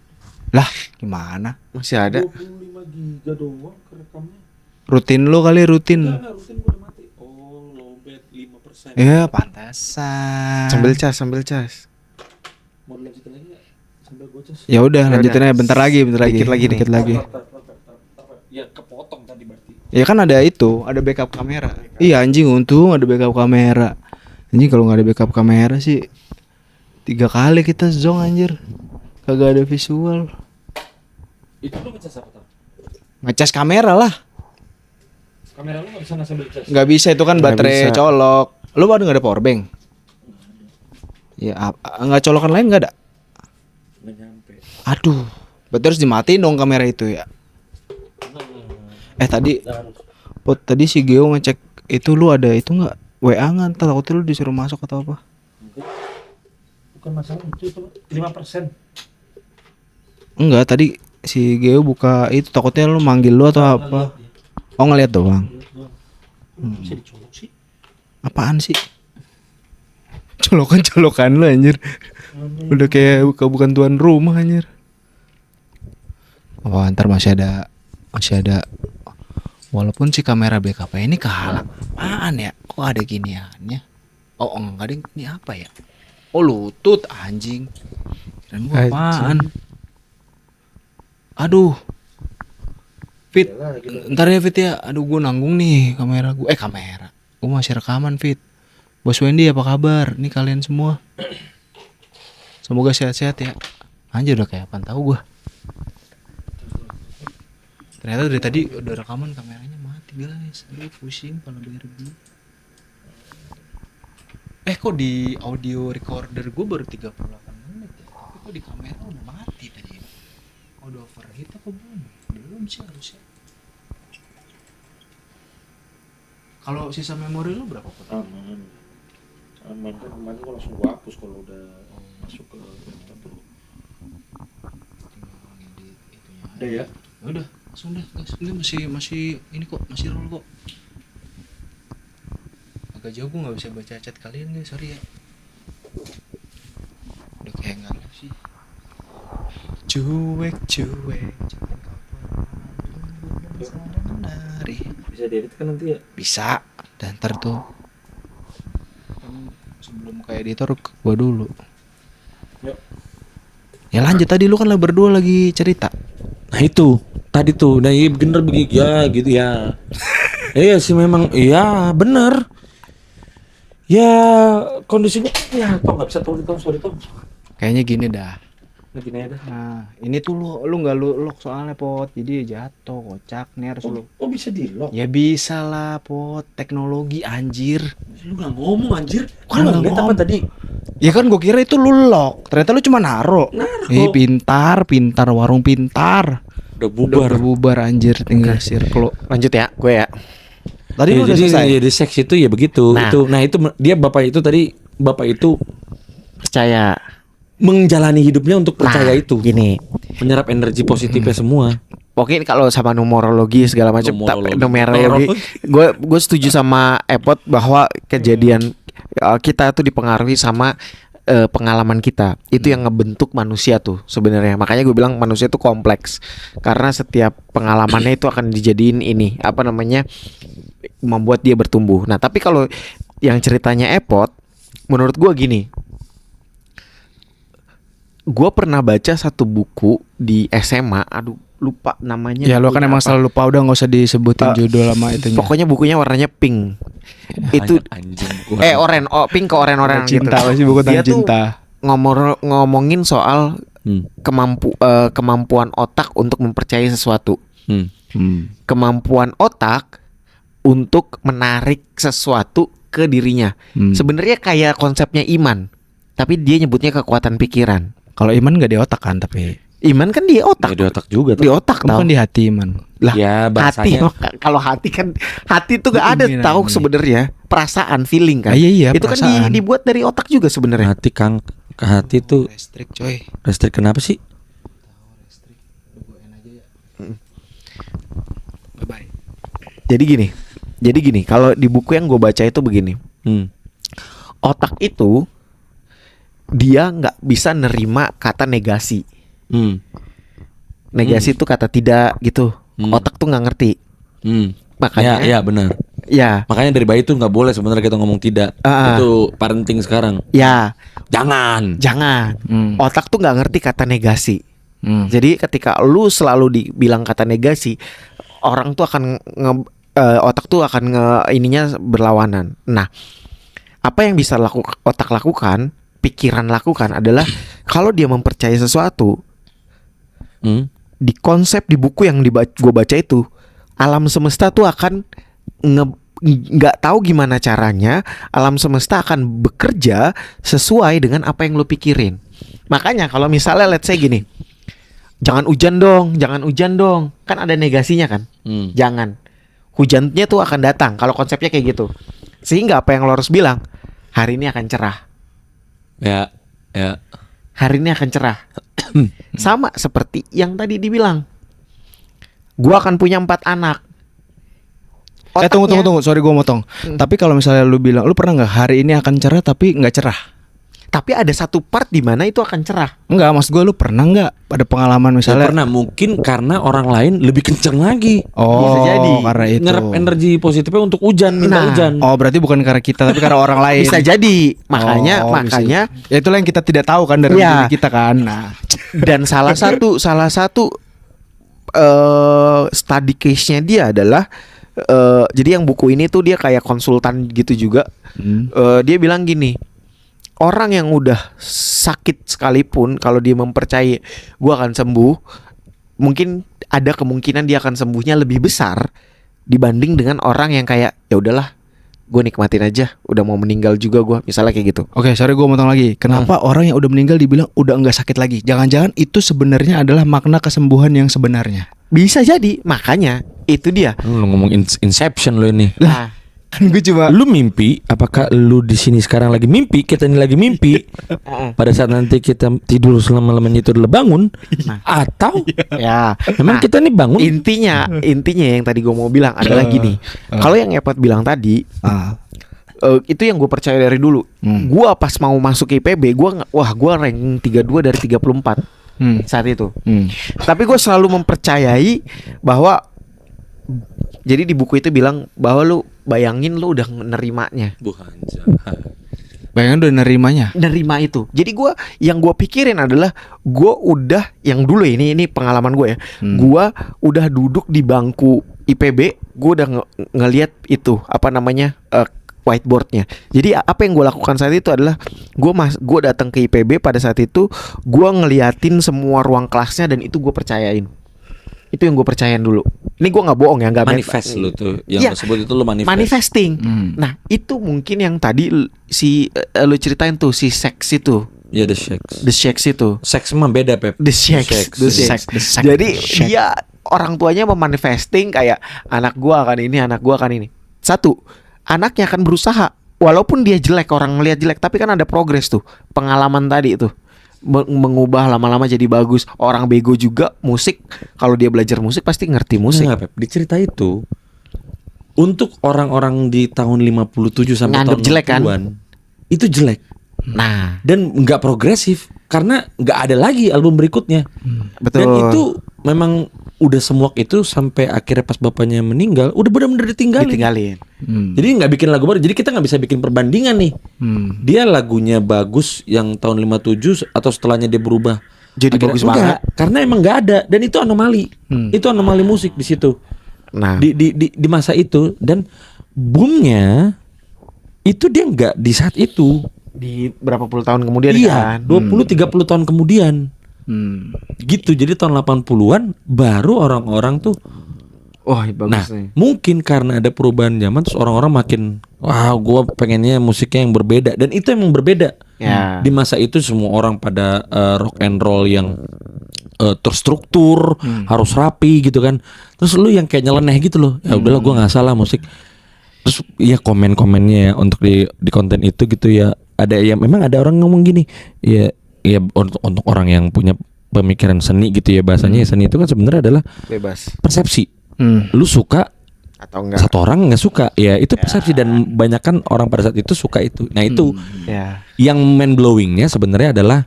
Lah, gimana? Masih ada. 25 giga doang kerekamnya. Rutin lu kali rutin. Enggak, rutin gua udah mati. Oh, lowbat 5%. Ya, pantesan. Sambil cas. Mau dilanjutin lagi enggak? Sambil gua cas. Ya udah, Ya lanjutin udah. aja bentar lagi. Dikit lagi nih. Dikit lagi. Ya kepotong tadi berarti. Ya kan ada itu, ada backup kamera. Iya anjing, untung ada backup kamera. Anjing kalau nggak ada backup kamera sih 3 kali kita zong anjir. Kagak ada visual. Itu lu ngecas apa tuh? Ngecas kamera lah. Kamera lu enggak bisa sambil cas. Nggak bisa itu kan Nggak baterai bisa. colok. Lu ada nggak ada power bank? Ya nggak colokan lain nggak ada. Nggak nyampe. Aduh, berarti harus dimatiin dong kamera itu ya. Tadi Pot, tadi si Geo ngecek itu lu ada itu nggak WA nggak? Ntar takutnya lu disuruh masuk atau apa? Bukan masalah itu 5%. Enggak, tadi si Geo buka itu takutnya lu manggil lu atau apa? Oh ngeliat doang. Bisa dicolok sih. Apaan sih? Colokan lu anjir. Udah kayak bukan tuan rumah anjir. Oh, ntar masih ada. Walaupun si kamera backup ini kehalang. Apaan ya? Kok ada giniannya? Oh enggak deh, ini apa ya? Oh lutut anjing. Kirain gua apaan? Aduh. Fit. Ntar ya Fit ya. Aduh gua nanggung nih kamera gua. Kamera. Gua masih rekaman Fit. Bos Wendy apa kabar? Nih kalian semua. Semoga sehat-sehat ya. Anjir udah kayak apaan tahu gua. Ternyata dari tadi udah rekaman kameranya mati guys. Aduh pusing kalau denger gue. Kok di audio recorder gue baru 38 menit ya. Tapi kok di kamera udah mati tadi. Udah overheat apa belum? Belum sih harusnya. Kalau sisa memori lu berapa Pot? Aman kan kemarin gua langsung gua hapus kalau udah masuk ke laptop dulu. Tinggal ngedit itunya. Udah ya. Udah, langsung dah guys. Ini masih ini kok, masih roll kok. Agak jauh gue nggak bisa baca chat kalian guys, sorry ya. Udah kayak nggak live sih. Cuek. Bisa diedit kan nanti ya? Bisa. Dan ntar tuh kan sebelum ke editor ke gua dulu. Yuk. Ya lanjut, tadi lu kan berdua lagi cerita. Nah itu tadi tuh, nah iya bener begitu ya gitu ya. Iya sih memang, iya bener. Ya kondisinya ya kok nggak bisa tuh sorry Tom. Kayaknya gini dah. Gini aja dah. Nah, ini tuh lu nggak lu lock soalnya Pot. Jadi jatuh kocak nih harus lu. Oh bisa di lock? Ya bisa lah Pot, teknologi anjir. Lu nggak ngomong anjir. Kan Lu nggak ngeliat apa ngomong. tadi? Ya kan gua kira itu lu lock. Ternyata lu cuma naro. Pintar warung pintar. Udah Udah bubar anjir, tinggal circle. Lanjut ya, gue ya. Tadi lu udah jadi selesai. jadi seks itu ya begitu. Nah. Itu dia bapak itu Percaya. menjalani hidupnya untuk percaya Nah, itu. Gini, Menyerap energi positifnya semua. Pokoknya kalau sama numerologi segala macam, Numerologi. numerologi, gue setuju sama Epot bahwa kejadian kita tuh dipengaruhi sama pengalaman kita. Itu yang ngebentuk manusia tuh sebenarnya. Makanya gue bilang manusia tuh kompleks karena setiap pengalamannya itu akan dijadiin ini apa namanya, membuat dia bertumbuh. Nah tapi kalau yang ceritanya Epot, menurut gue gini. Gue pernah baca satu buku di SMA, aduh lupa namanya. Ya lo kan bukunya emang apa. selalu lupa, udah nggak usah disebutin judul sama itunya. Pokoknya bukunya warnanya pink. Itu anjing. oren, pink ke oren-oren gitu. Cinta pasti buku Dia tentang tuh cinta. ngomongin soal Hmm. kemampuan otak untuk mempercayai sesuatu. Hmm. Kemampuan otak untuk menarik sesuatu ke dirinya. Sebenarnya kayak konsepnya iman, tapi dia nyebutnya kekuatan pikiran. Kalau iman nggak di otak kan, tapi Iman kan di otak. Ya, di otak juga Di tuh. otak kamu tau. kan di hati iman. Lah, Ya, hati bahasanya. kalau hati kan, hati tuh gak ada Ini, tahu ini. sebenarnya, perasaan, feeling kan. Ah, iya, Itu kan perasaan. dibuat dari otak juga sebenarnya. Hati Kang, ke hati tuh Listrik coy. listrik kenapa sih? Bye bye. Jadi gini, kalau di buku yang gue baca itu begini, Hmm. otak itu dia nggak bisa nerima kata negasi. Hmm. Negasi itu kata tidak gitu. Hmm. Otak tuh nggak ngerti. Hmm. Makanya, Ya, benar. ya, Makanya dari bayi tuh nggak boleh sebenarnya kita ngomong tidak. Itu parenting sekarang. ya, Jangan. jangan. Otak tuh nggak ngerti kata negasi. Hmm. Jadi ketika lu selalu dibilang kata negasi, orang tuh akan otak tuh akan ininya berlawanan. Nah, apa yang bisa otak lakukan, pikiran lakukan adalah kalau dia mempercayai sesuatu, Hmm. di konsep di buku yang gue baca itu, alam semesta tuh akan nggak tahu gimana caranya, alam semesta akan bekerja sesuai dengan apa yang lu pikirin. Makanya kalau misalnya let's say gini, jangan hujan dong, kan ada negasinya kan. Hmm. Jangan. Hujannya tuh akan datang kalau konsepnya kayak gitu. Sehingga apa yang lo harus bilang, hari ini akan cerah. Ya, ya. Hari ini akan cerah. Sama seperti yang tadi dibilang, gua akan punya 4 anak. Tunggu, sorry gue motong. Tapi kalau misalnya lu bilang, lu pernah nggak hari ini akan cerah tapi nggak cerah? Tapi ada satu part di mana itu akan cerah. Enggak, maksud gue lu pernah nggak pada pengalaman Saya misalnya? pernah, mungkin karena orang lain lebih kenceng lagi. Oh, Bisa jadi. karena itu. Nyerap energi positifnya untuk hujan, minta Nah. hujan. Oh, berarti bukan karena kita tapi karena orang lain. Bisa jadi. Makanya Oh, bisa. makanya Ya itulah yang kita tidak tahu kan dari Ya. diri kita kan. Nah, dan salah satu study case-nya dia adalah jadi yang buku ini tuh dia kayak konsultan gitu juga. Dia bilang gini, orang yang udah sakit sekalipun kalau dia mempercayai gua akan sembuh, mungkin ada kemungkinan dia akan sembuhnya lebih besar dibanding dengan orang yang kayak ya udahlah, gue nikmatin aja, udah mau meninggal juga gue, misalnya kayak gitu. oke, sorry gue motong lagi. Kenapa orang yang udah meninggal dibilang udah enggak sakit lagi? Jangan-jangan itu sebenarnya adalah makna kesembuhan yang sebenarnya. Bisa jadi, makanya itu dia. Lu ngomong Inception lo ini. Nah, Kan gue cuma Lu mimpi, apakah lu di sini sekarang lagi mimpi, kita ini lagi mimpi? Pada saat nanti kita tidur selama-lamanya itu adalah bangun, atau ya, memang nah, kita ini bangun? intinya yang tadi gue mau bilang adalah gini. Kalau yang Epot bilang tadi, itu yang gue percaya dari dulu. Gue pas mau masuk IPB, gue ranking 32 dari 34 saat itu. Tapi gue selalu mempercayai bahwa, jadi di buku itu bilang bahwa lu bayangin lu udah nerimanya, bayangin udah nerimanya. nerima itu. Jadi yang gue pikirin adalah gue udah yang dulu ini pengalaman gue ya. Gue udah duduk di bangku IPB, gue udah ngelihat itu apa namanya whiteboardnya. Jadi apa yang gue lakukan saat itu adalah gue datang ke IPB pada saat itu, gue ngeliatin semua ruang kelasnya dan itu gue percayain. Itu yang gue percayain dulu. Ini gue nggak bohong ya, nggak Manifest lu tuh, yang Iya, lu sebut itu lu manifest. manifesting. Nah itu mungkin yang tadi lu ceritain tuh si seks itu, Ya, the sex. the sex itu, Seks mah beda, Pep. the sex. Jadi dia orang tuanya memanifesting kayak anak gua akan ini, anak gua akan ini. Satu, anaknya akan berusaha walaupun dia jelek, orang ngelihat jelek, tapi kan ada progres tuh, pengalaman tadi itu. mengubah lama-lama jadi bagus. Orang bego juga musik, kalau dia belajar musik pasti ngerti musik. Enggak, Pep. Di cerita itu untuk orang-orang di tahun 57 sampai Nganggep tahun jelek kan? 60-an itu jelek Nah, dan nggak progresif karena nggak ada lagi album berikutnya. betul. Dan itu memang udah semuak itu sampai akhirnya pas bapaknya meninggal udah benar-benar ditinggalin. Jadi nggak bikin lagu baru. Jadi kita nggak bisa bikin perbandingan nih. Dia lagunya bagus yang tahun 57 atau setelahnya dia berubah. Jadi Akhirnya bagus enggak, banget. karena emang nggak ada dan itu anomali. Itu anomali musik di situ. Nah, Di masa itu dan boomnya itu dia nggak di saat itu. di berapa puluh tahun kemudian Iya, kan. 20-30 tahun kemudian. Gitu. Jadi tahun 80-an baru orang-orang tuh. Wah, bagus Nah, nih. mungkin karena ada perubahan zaman terus orang-orang makin wah, gua pengennya musiknya yang berbeda dan itu emang berbeda. Ya. Di masa itu semua orang pada rock and roll yang terstruktur, harus rapi gitu kan. Terus lu yang kayak nyeleneh gitu loh. Ya udahlah gua nggak salah musik. Terus ya komen-komennya ya untuk di konten itu gitu ya. Ada yang memang ada orang ngomong gini, ya untuk orang yang punya pemikiran seni gitu ya bahasanya ya, seni itu kan sebenarnya adalah Bebas persepsi. Lu suka atau enggak? satu orang nggak suka ya itu persepsi dan banyak kan orang pada saat itu suka itu. Nah itu Ya, yang mind blowingnya sebenarnya adalah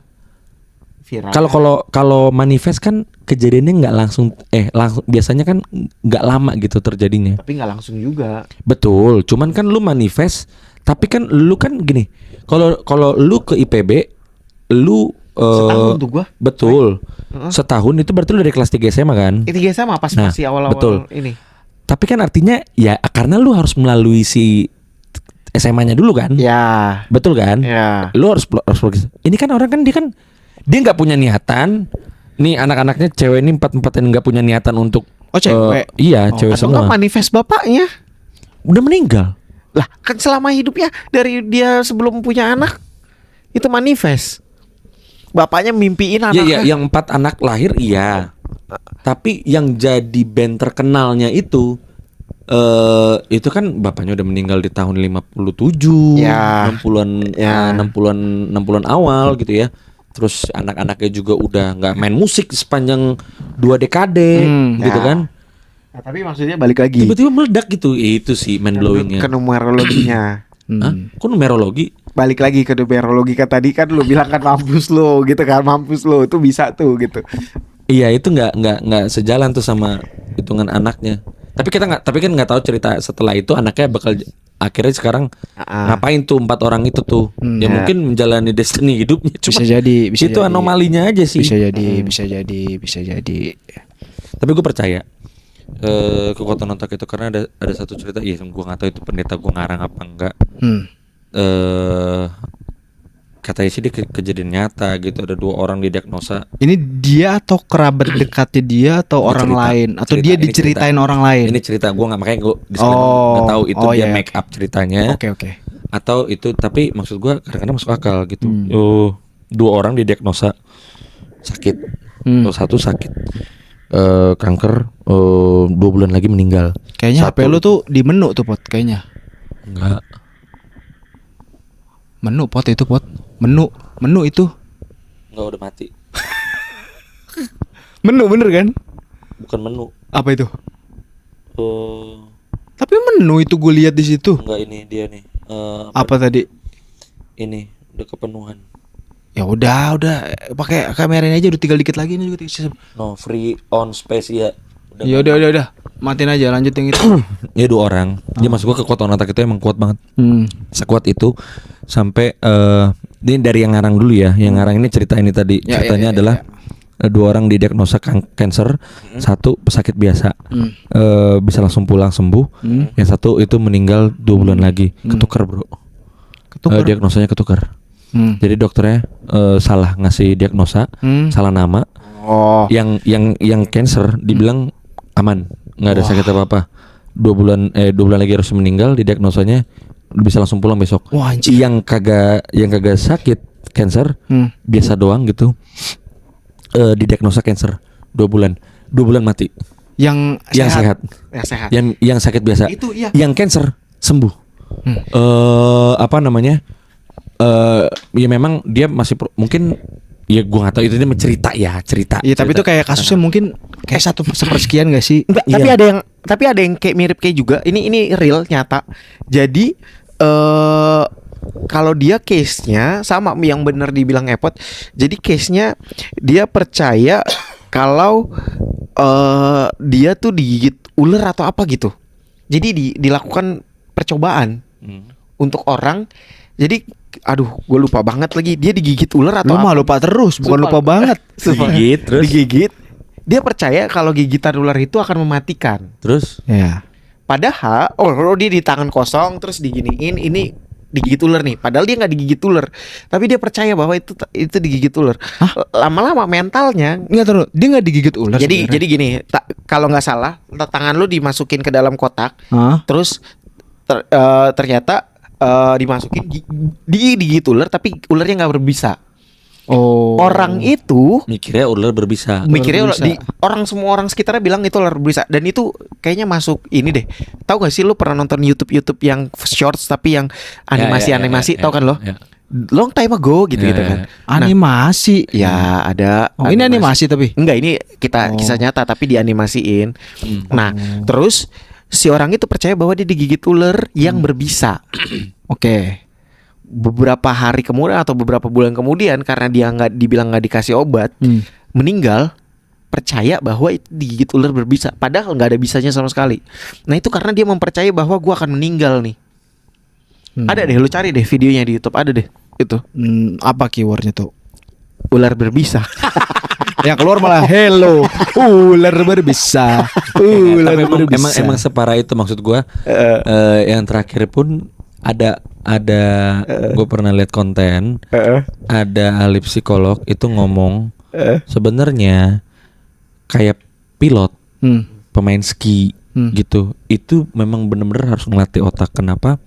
viral. kalau manifest kan kejadiannya nggak langsung biasanya kan nggak lama gitu terjadinya. Tapi nggak langsung juga. Betul, cuman kan lu manifest tapi kan lu kan gini. Kalau lu ke IPB lu Setahun tuh gua. betul. Setahun itu berarti lu dari kelas 3 SMA kan? Itu sama pas Nah, masih awal-awal betul. ini. Tapi kan artinya ya karena lu harus melalui si SMA-nya dulu kan? Ya. Betul kan? Ya. Lu harus ini kan orang kan dia nggak punya niatan. Nih anak-anaknya cewek ini 4-4 yang nggak punya niatan untuk Oh, cewek? Iya, cewek Atau semua. enggak manifest bapaknya? Udah meninggal. Lah, kan selama hidupnya dari dia sebelum punya anak itu manifest. Bapaknya mimpiin Iya, anaknya. yang 4 anak lahir iya. Tapi yang jadi band terkenalnya itu kan bapaknya udah meninggal di tahun 57, Ya. 60-an Ya. 60-an awal gitu ya. Terus anak-anaknya juga udah nggak main musik sepanjang 2 dekade gitu Ya. kan. Nah, tapi maksudnya balik lagi Tiba-tiba meledak gitu. Itu sih mind blowingnya. ke numerologinya. Hah? Kok numerologi? Balik lagi ke numerologi kan tadi kan lu bilang kan mampus lo gitu kan, mampus lo itu bisa tuh gitu. Iya itu nggak sejalan tuh sama hitungan anaknya. Tapi kan nggak tahu cerita setelah itu anaknya bakal akhirnya sekarang ngapain tuh 4 orang itu tuh? Ya Ya. mungkin menjalani destiny hidupnya. Cuma Bisa jadi, bisa itu jadi. anomalinya aja sih. Bisa jadi. Tapi gue percaya kekuatan otak itu karena ada satu cerita. Iya, gue nggak tahu itu pendeta gue ngarang apa enggak. Katanya sih dia kejadian nyata gitu, ada 2 orang didiagnosa. Ini dia atau kerabat dekatnya dia atau Ini orang cerita, lain atau cerita, dia ini diceritain cerita. orang lain? Ini cerita gue nggak, makanya gue Oh, nggak tahu itu oh, dia iya. make up ceritanya Oke. atau itu, tapi maksud gue kadang-kadang masuk akal gitu. 2 orang didiagnosa sakit, satu sakit kanker, 2 bulan lagi meninggal. Kayaknya Satu HP lu tuh di menu tuh pot kayaknya. enggak. Menu pot itu pot. Menu itu. Enggak, udah mati. Menu bener kan? Bukan menu. Apa itu? Eh, Tapi menu itu gue lihat di situ. enggak, ini dia nih. Apa tadi? Ini udah kepenuhan. Ya udah pakai kameranya aja, udah tinggal dikit lagi nih juga. No, free on space ya. Ya udah. Matiin aja, lanjut yang itu. Ya 2 orang. Dia masuk gua kekuatan otak itu emang kuat banget. Sekuat itu sampai ini dari yang ngarang dulu ya. Yang ngarang ini cerita ini tadi. Ya, Ceritanya adalah 2 orang didiagnosa kanker, 1 pesakit biasa. Bisa langsung pulang sembuh. Yang 1 itu meninggal 2 bulan lagi. Ketukar, Bro. Diagnosanya ketukar. Jadi dokternya salah ngasih diagnosa, salah nama. Oh. Yang cancer dibilang aman, nggak ada sakit apa-apa. 2 bulan lagi harus meninggal, didiagnosanya bisa langsung pulang besok. Wah, anjir. Yang kagak sakit cancer, biasa doang gitu. Didiagnosa cancer 2 bulan mati. Yang sehat. Ya sehat. Yang sakit biasa. Itu, iya. Yang cancer sembuh. Apa namanya? Ya memang dia masih mungkin Ya gue nggak tahu itu dia cerita ya cerita. Iya, tapi itu kayak kasusnya mungkin kayak 1/100 gak sih? Enggak, tapi ada yang kayak mirip kayak juga. Ini real nyata. Jadi kalau dia case-nya sama yang benar dibilang Epot. Jadi case-nya dia percaya kalau dia tuh digigit ular atau apa gitu. Jadi dilakukan percobaan untuk orang. Jadi aduh, gue lupa banget lagi dia digigit ular atau Lu mah apa. lupa terus, bukan lupa banget. Sumpah. Digigit, terus? Digigit. Dia percaya kalau gigitan ular itu akan mematikan. Terus Ya. Padahal dia di tangan kosong terus diginiin ini digigit ular nih. Padahal dia nggak digigit ular, tapi dia percaya bahwa itu digigit ular. Lama-lama mentalnya. Enggak terus, dia nggak digigit ular. Jadi gini, kalau nggak salah tangan lu dimasukin ke dalam kotak, Hah? terus ternyata dimasukin digigit ular, tapi ularnya nggak berbisa. Oh. Orang itu mikirnya ular berbisa. mikirnya berbisa. semua orang sekitarnya bilang itu ular berbisa, dan itu kayaknya masuk ini deh. Tahu gak sih lu pernah nonton YouTube yang shorts tapi yang animasi tahu kan lo? Ya. Long time ago gitu Ya, kan. ya. Animasi. Ya ada. Oh, ini animasi tapi. Enggak, ini kisah nyata tapi dianimasiin. Nah, terus si orang itu percaya bahwa dia digigit ular yang berbisa. Oke. Beberapa hari kemudian atau beberapa bulan kemudian, karena dia dibilang nggak dikasih obat, meninggal. Percaya bahwa itu digigit ular berbisa, padahal nggak ada bisanya sama sekali. Nah itu karena dia mempercayai bahwa gua akan meninggal nih. Ada deh, lu cari deh videonya di YouTube, ada deh itu Apa keywordnya tuh? ular berbisa. Yang keluar malah hello, ular berbisa, ular Tapi berbisa. emang separah itu maksud gua. Yang terakhir pun ada gue pernah lihat konten, ada ahli psikolog itu ngomong sebenarnya kayak pilot, pemain ski gitu, itu memang benar-benar harus ngelatih otak. Kenapa?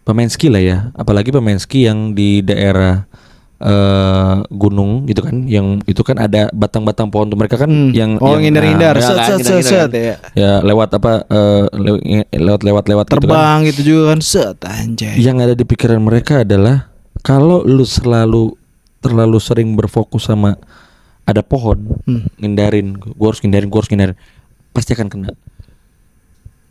Pemain ski lah ya, apalagi pemain ski yang di daerah gunung gitu kan, yang itu kan ada batang-batang pohon tuh, mereka kan yang hindar-hindar, ya, set kan, set set set ya. ya lewat apa lewat Terbang gitu gitu juga kan, set anjay. kan. Yang ada di pikiran mereka adalah kalau lu terlalu sering berfokus sama ada pohon, ngindarin, gua harus ngindarin, pasti akan kena.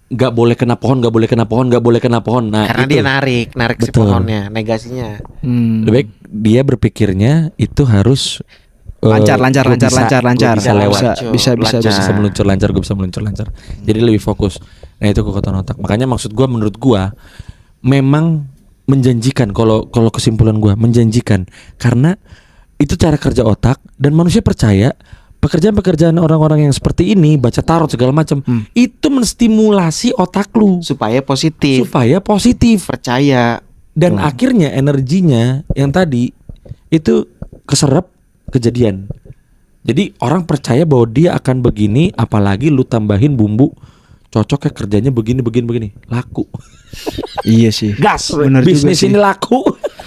Gak boleh kena pohon. Nah, Karena itu. dia narik si Betul. pohonnya, negasinya. Lebih baik dia berpikirnya itu harus Lancar. gua bisa lewat, Bisa. bisa meluncur lancar, gue bisa meluncur lancar. Jadi lebih fokus. Nah itu kekuatan otak. Makanya maksud gue, menurut gue memang menjanjikan. Kalau kesimpulan gue menjanjikan, karena itu cara kerja otak dan manusia percaya pekerjaan-pekerjaan orang-orang yang seperti ini, baca tarot segala macam, itu menstimulasi otak lu supaya positif, percaya. dan akhirnya energinya yang tadi itu keserap kejadian. Jadi orang percaya bahwa dia akan begini, apalagi lu tambahin bumbu cocoknya kerjanya begini, laku. Iya sih. Gas, Bener juga bisnis sih. ini laku.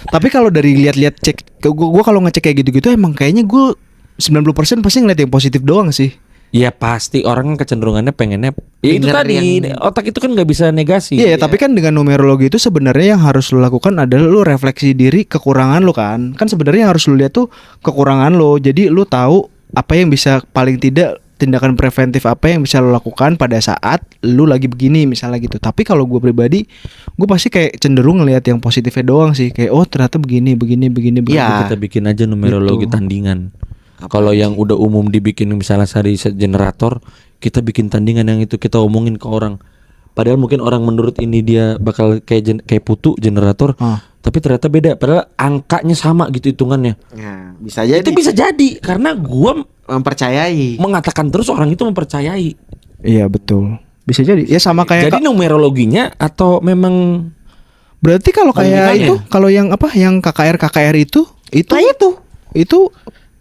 Tapi kalau dari lihat-lihat gua kalau ngecek kayak gitu-gitu emang kayaknya gue 90% pasti ngeliat yang positif doang sih. Ya pasti orang kan kecenderungannya pengennya ya itu Bener tadi yang- otak itu kan nggak bisa negasi. Iya, tapi kan dengan numerologi itu sebenarnya yang harus lo lakukan adalah lo refleksi diri kekurangan lo kan. Kan sebenarnya yang harus lo lihat tuh kekurangan lo. Jadi lo tahu apa yang bisa, paling tidak tindakan preventif apa yang bisa lo lakukan pada saat lo lagi begini misalnya gitu. Tapi kalau gue pribadi, gue pasti kayak cenderung ngelihat yang positifnya doang sih. Kayak oh ternyata begini. Ya. Kita bikin aja numerologi Gitu. tandingan. Kalau yang udah umum dibikin misalnya dari generator, kita bikin tandingan yang itu kita omongin ke orang. Padahal mungkin orang menurut ini dia bakal kayak putu generator, tapi ternyata beda. Padahal angkanya sama gitu hitungannya. Nah, bisa jadi. Itu bisa jadi karena gua mempercayai. mengatakan terus orang itu mempercayai. Iya betul. Bisa jadi. Ya sama kayak Jadi numerologinya atau memang berarti kalau kayak Tandingannya. itu, kalau yang apa, yang KKR itu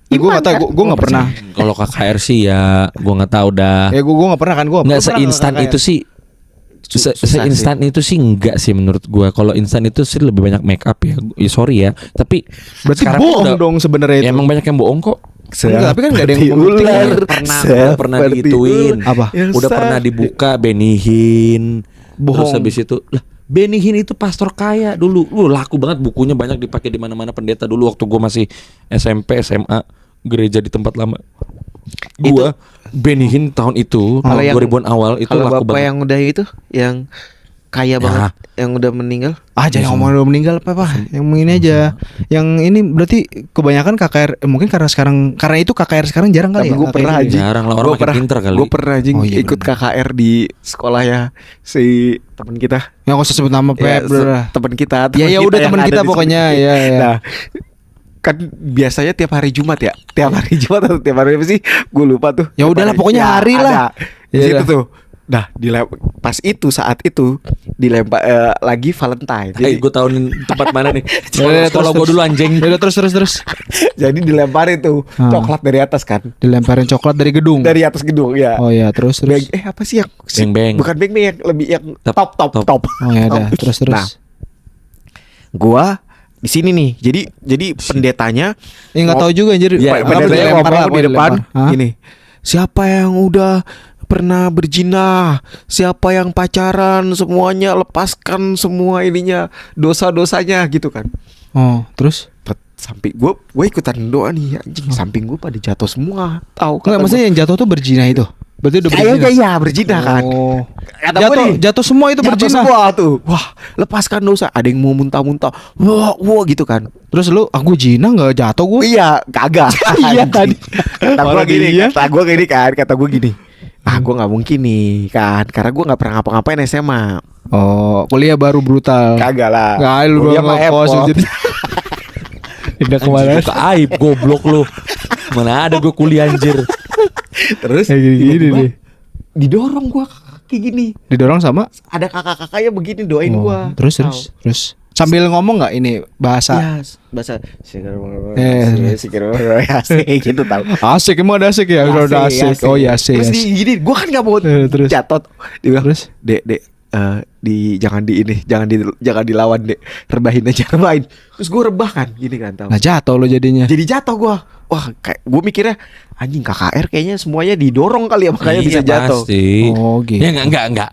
gue nggak tahu, gue nggak pernah. kalau KKR sih ya gua nggak tahu dah. Ya gue nggak pernah kan, gue Nggak seinstan itu sih. Seinstan itu sih enggak sih menurut gua. Kalau instan itu sih lebih banyak make up ya. Ya sorry ya. Tapi Berarti sekarang bohong udah- dong sebenarnya Ya, itu. emang banyak yang bohong kok. Enggak, tapi kan nggak ada yang membuktikan. Pernah digituin. Apa? Udah pernah dibuka benihin. Bohong. Terus habis itu lah Benny Hinn itu pastor kaya dulu. Laku banget bukunya, banyak dipakai di mana-mana pendeta dulu waktu gua masih SMP, SMA, gereja di tempat lama. Gua Benny Hinn tahun itu, Kalau tahun yang- 2000-an awal itu Kalau laku bapak banget. yang udah itu, yang kaya banget, yang udah meninggal. Jangan ngomongin udah meninggal apa yang ini aja. Yang ini berarti kebanyakan KKR mungkin karena itu KKR sekarang jarang kali Tapi ya. gue KKR pernah ini. anjing. Jarang lah, orang Gua makin pernah- pinter kali. Gue pernah anjing Oh, iya ikut bener. KKR di sekolahnya si teman kita. Ya nggak usah sebut nama Pep. Teman kita. Ya ya udah teman kita pokoknya ya ya. Nah, kan biasanya tiap hari Jumat ya. Tiap hari Jumat atau tiap hari apa sih? Gue lupa tuh. Ya Tiap udahlah, hari. pokoknya hari lah. Ada. Di Iya situ dah. tuh. Nah, pas itu saat itu dilempar lagi Valentine. Jadi gue tahunin tempat mana nih. Ya, Sekolah gue dulu anjing. Ya udah terus. Jadi dilemparin tuh coklat dari atas kan. Dilemparin coklat dari gedung. Dari atas gedung ya. Oh ya, terus. Apa sih yang Beng-beng. Bukan beng-beng, yang lebih yang Top. top. Oh ya udah, terus. Nah, gua di sini nih. Jadi pendetanya Nggak tahu juga anjir. Ya, pendetanya dilempar ngomong apa, di depan dilempar? Hah? gini. Siapa yang udah pernah berzina, siapa yang pacaran, semuanya lepaskan semua ininya, dosa-dosanya gitu kan. Oh, terus? Samping gue ikutan doa nih anjing, samping gue pada jatuh semua. Tahu Enggak, maksudnya yang jatuh tuh berzina itu. Berarti udah berzina. kayaknya ya berzina kan. Oh. Kata gua nih, Jatuh semua itu jatuh berzina. semua tuh. Wah, lepaskan dosa. Ada yang mau muntah-muntah. Wah gitu kan. Terus lu, aku zina nggak jatuh gue. Iya, kagak. Iya kan. Kata gue Malah gini, dia. kata gue gini. Gue nggak mungkin nih kan, karena gue nggak pernah ngapa-ngapain SMA. Oh, kuliah baru brutal. Kagak lah. Nggak, lu Kuliah doang mah ngekos Apple. jadi. Pindah kemana? Anjing, aib goblok lu. Mana ada gue kuliah anjir. Terus Kayak gini-gini tiba-tiba nih. didorong gue kayak gini. Didorong sama. Ada kakak-kakaknya begini doain Oh, gue. terus. Sambil ngomong nggak ini bahasa? Ya, bahasa gitu tahu. Asik, emang ada asik ya? Udah asik. Oh iya asik. Terus gini, gue kan nggak mau Terus. jatuh. Dia bilang, Terus? dek, jangan dilawan dek, rebahin aja rebahin. Terus gue rebah kan, gini kan tahu. Nah jatuh lo jadinya. Jadi jatuh gue. Wah, kayak gue mikirnya anjing KKR kayaknya semuanya didorong kali ya makanya bisa jatuh. Pasti. Oh gitu. Ya enggak.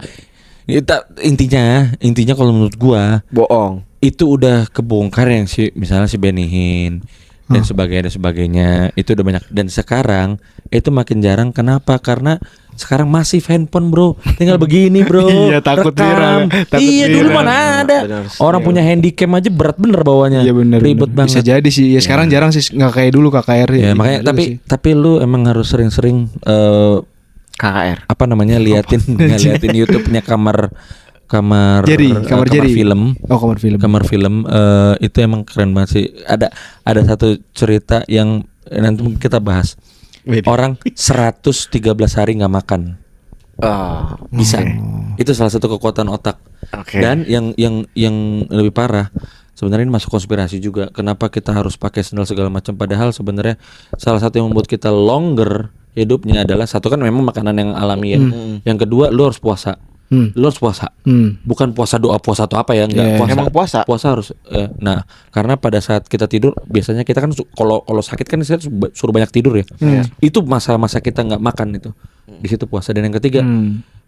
Intinya kalau menurut gua Bohong. itu udah kebongkar yang misalnya si Benny Hinn dan sebagainya itu udah banyak, dan sekarang itu makin jarang. Kenapa? Karena sekarang masih handphone bro, tinggal begini bro. Iya, takut rekam. viral, takut Iya dulu viral. mana ada Benar, orang punya handycam aja berat bener bawanya. Iya benar. Ribet banget. Bisa jadi sih. Ya sekarang jarang sih, nggak kayak dulu KKR. Ya makanya tapi lu emang harus sering-sering KKR. apa namanya liatin YouTube-nya kamar Jerry. film. Oh, kamar film. Kamar film itu emang keren banget sih. Ada satu cerita yang nanti mungkin kita bahas. Orang 113 hari nggak makan. Bisa. Itu salah satu kekuatan otak. Oke. Dan yang lebih parah, sebenarnya ini masuk konspirasi juga. Kenapa kita harus pakai sendal segala macam, padahal sebenarnya salah satu yang membuat kita longer hidupnya adalah satu kan memang makanan yang alami ya. Yang kedua lu harus puasa. Lu harus puasa. Bukan puasa doa puasa atau apa ya, enggak. Yeah. Puasa. Emang puasa? Puasa harus nah, karena pada saat kita tidur biasanya kita kan kalau sakit kan saya suruh banyak tidur ya. Itu masa-masa kita nggak makan itu. Di situ puasa. Dan yang ketiga,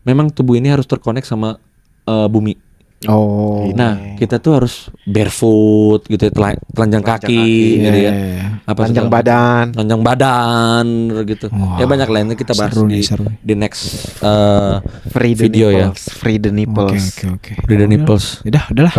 memang tubuh ini harus terkonek sama bumi. Oh. Nah, kita tuh harus barefoot gitu ya, telanjang kaki gitu ya. Apa Panjang segala badan. macam. Telanjang badan gitu. Wah, Ya banyak lainnya kita bahas seru nih, seru. di next Free the video ya. nipples. Free the nipples. Oke. Free the nipples. Udah lah.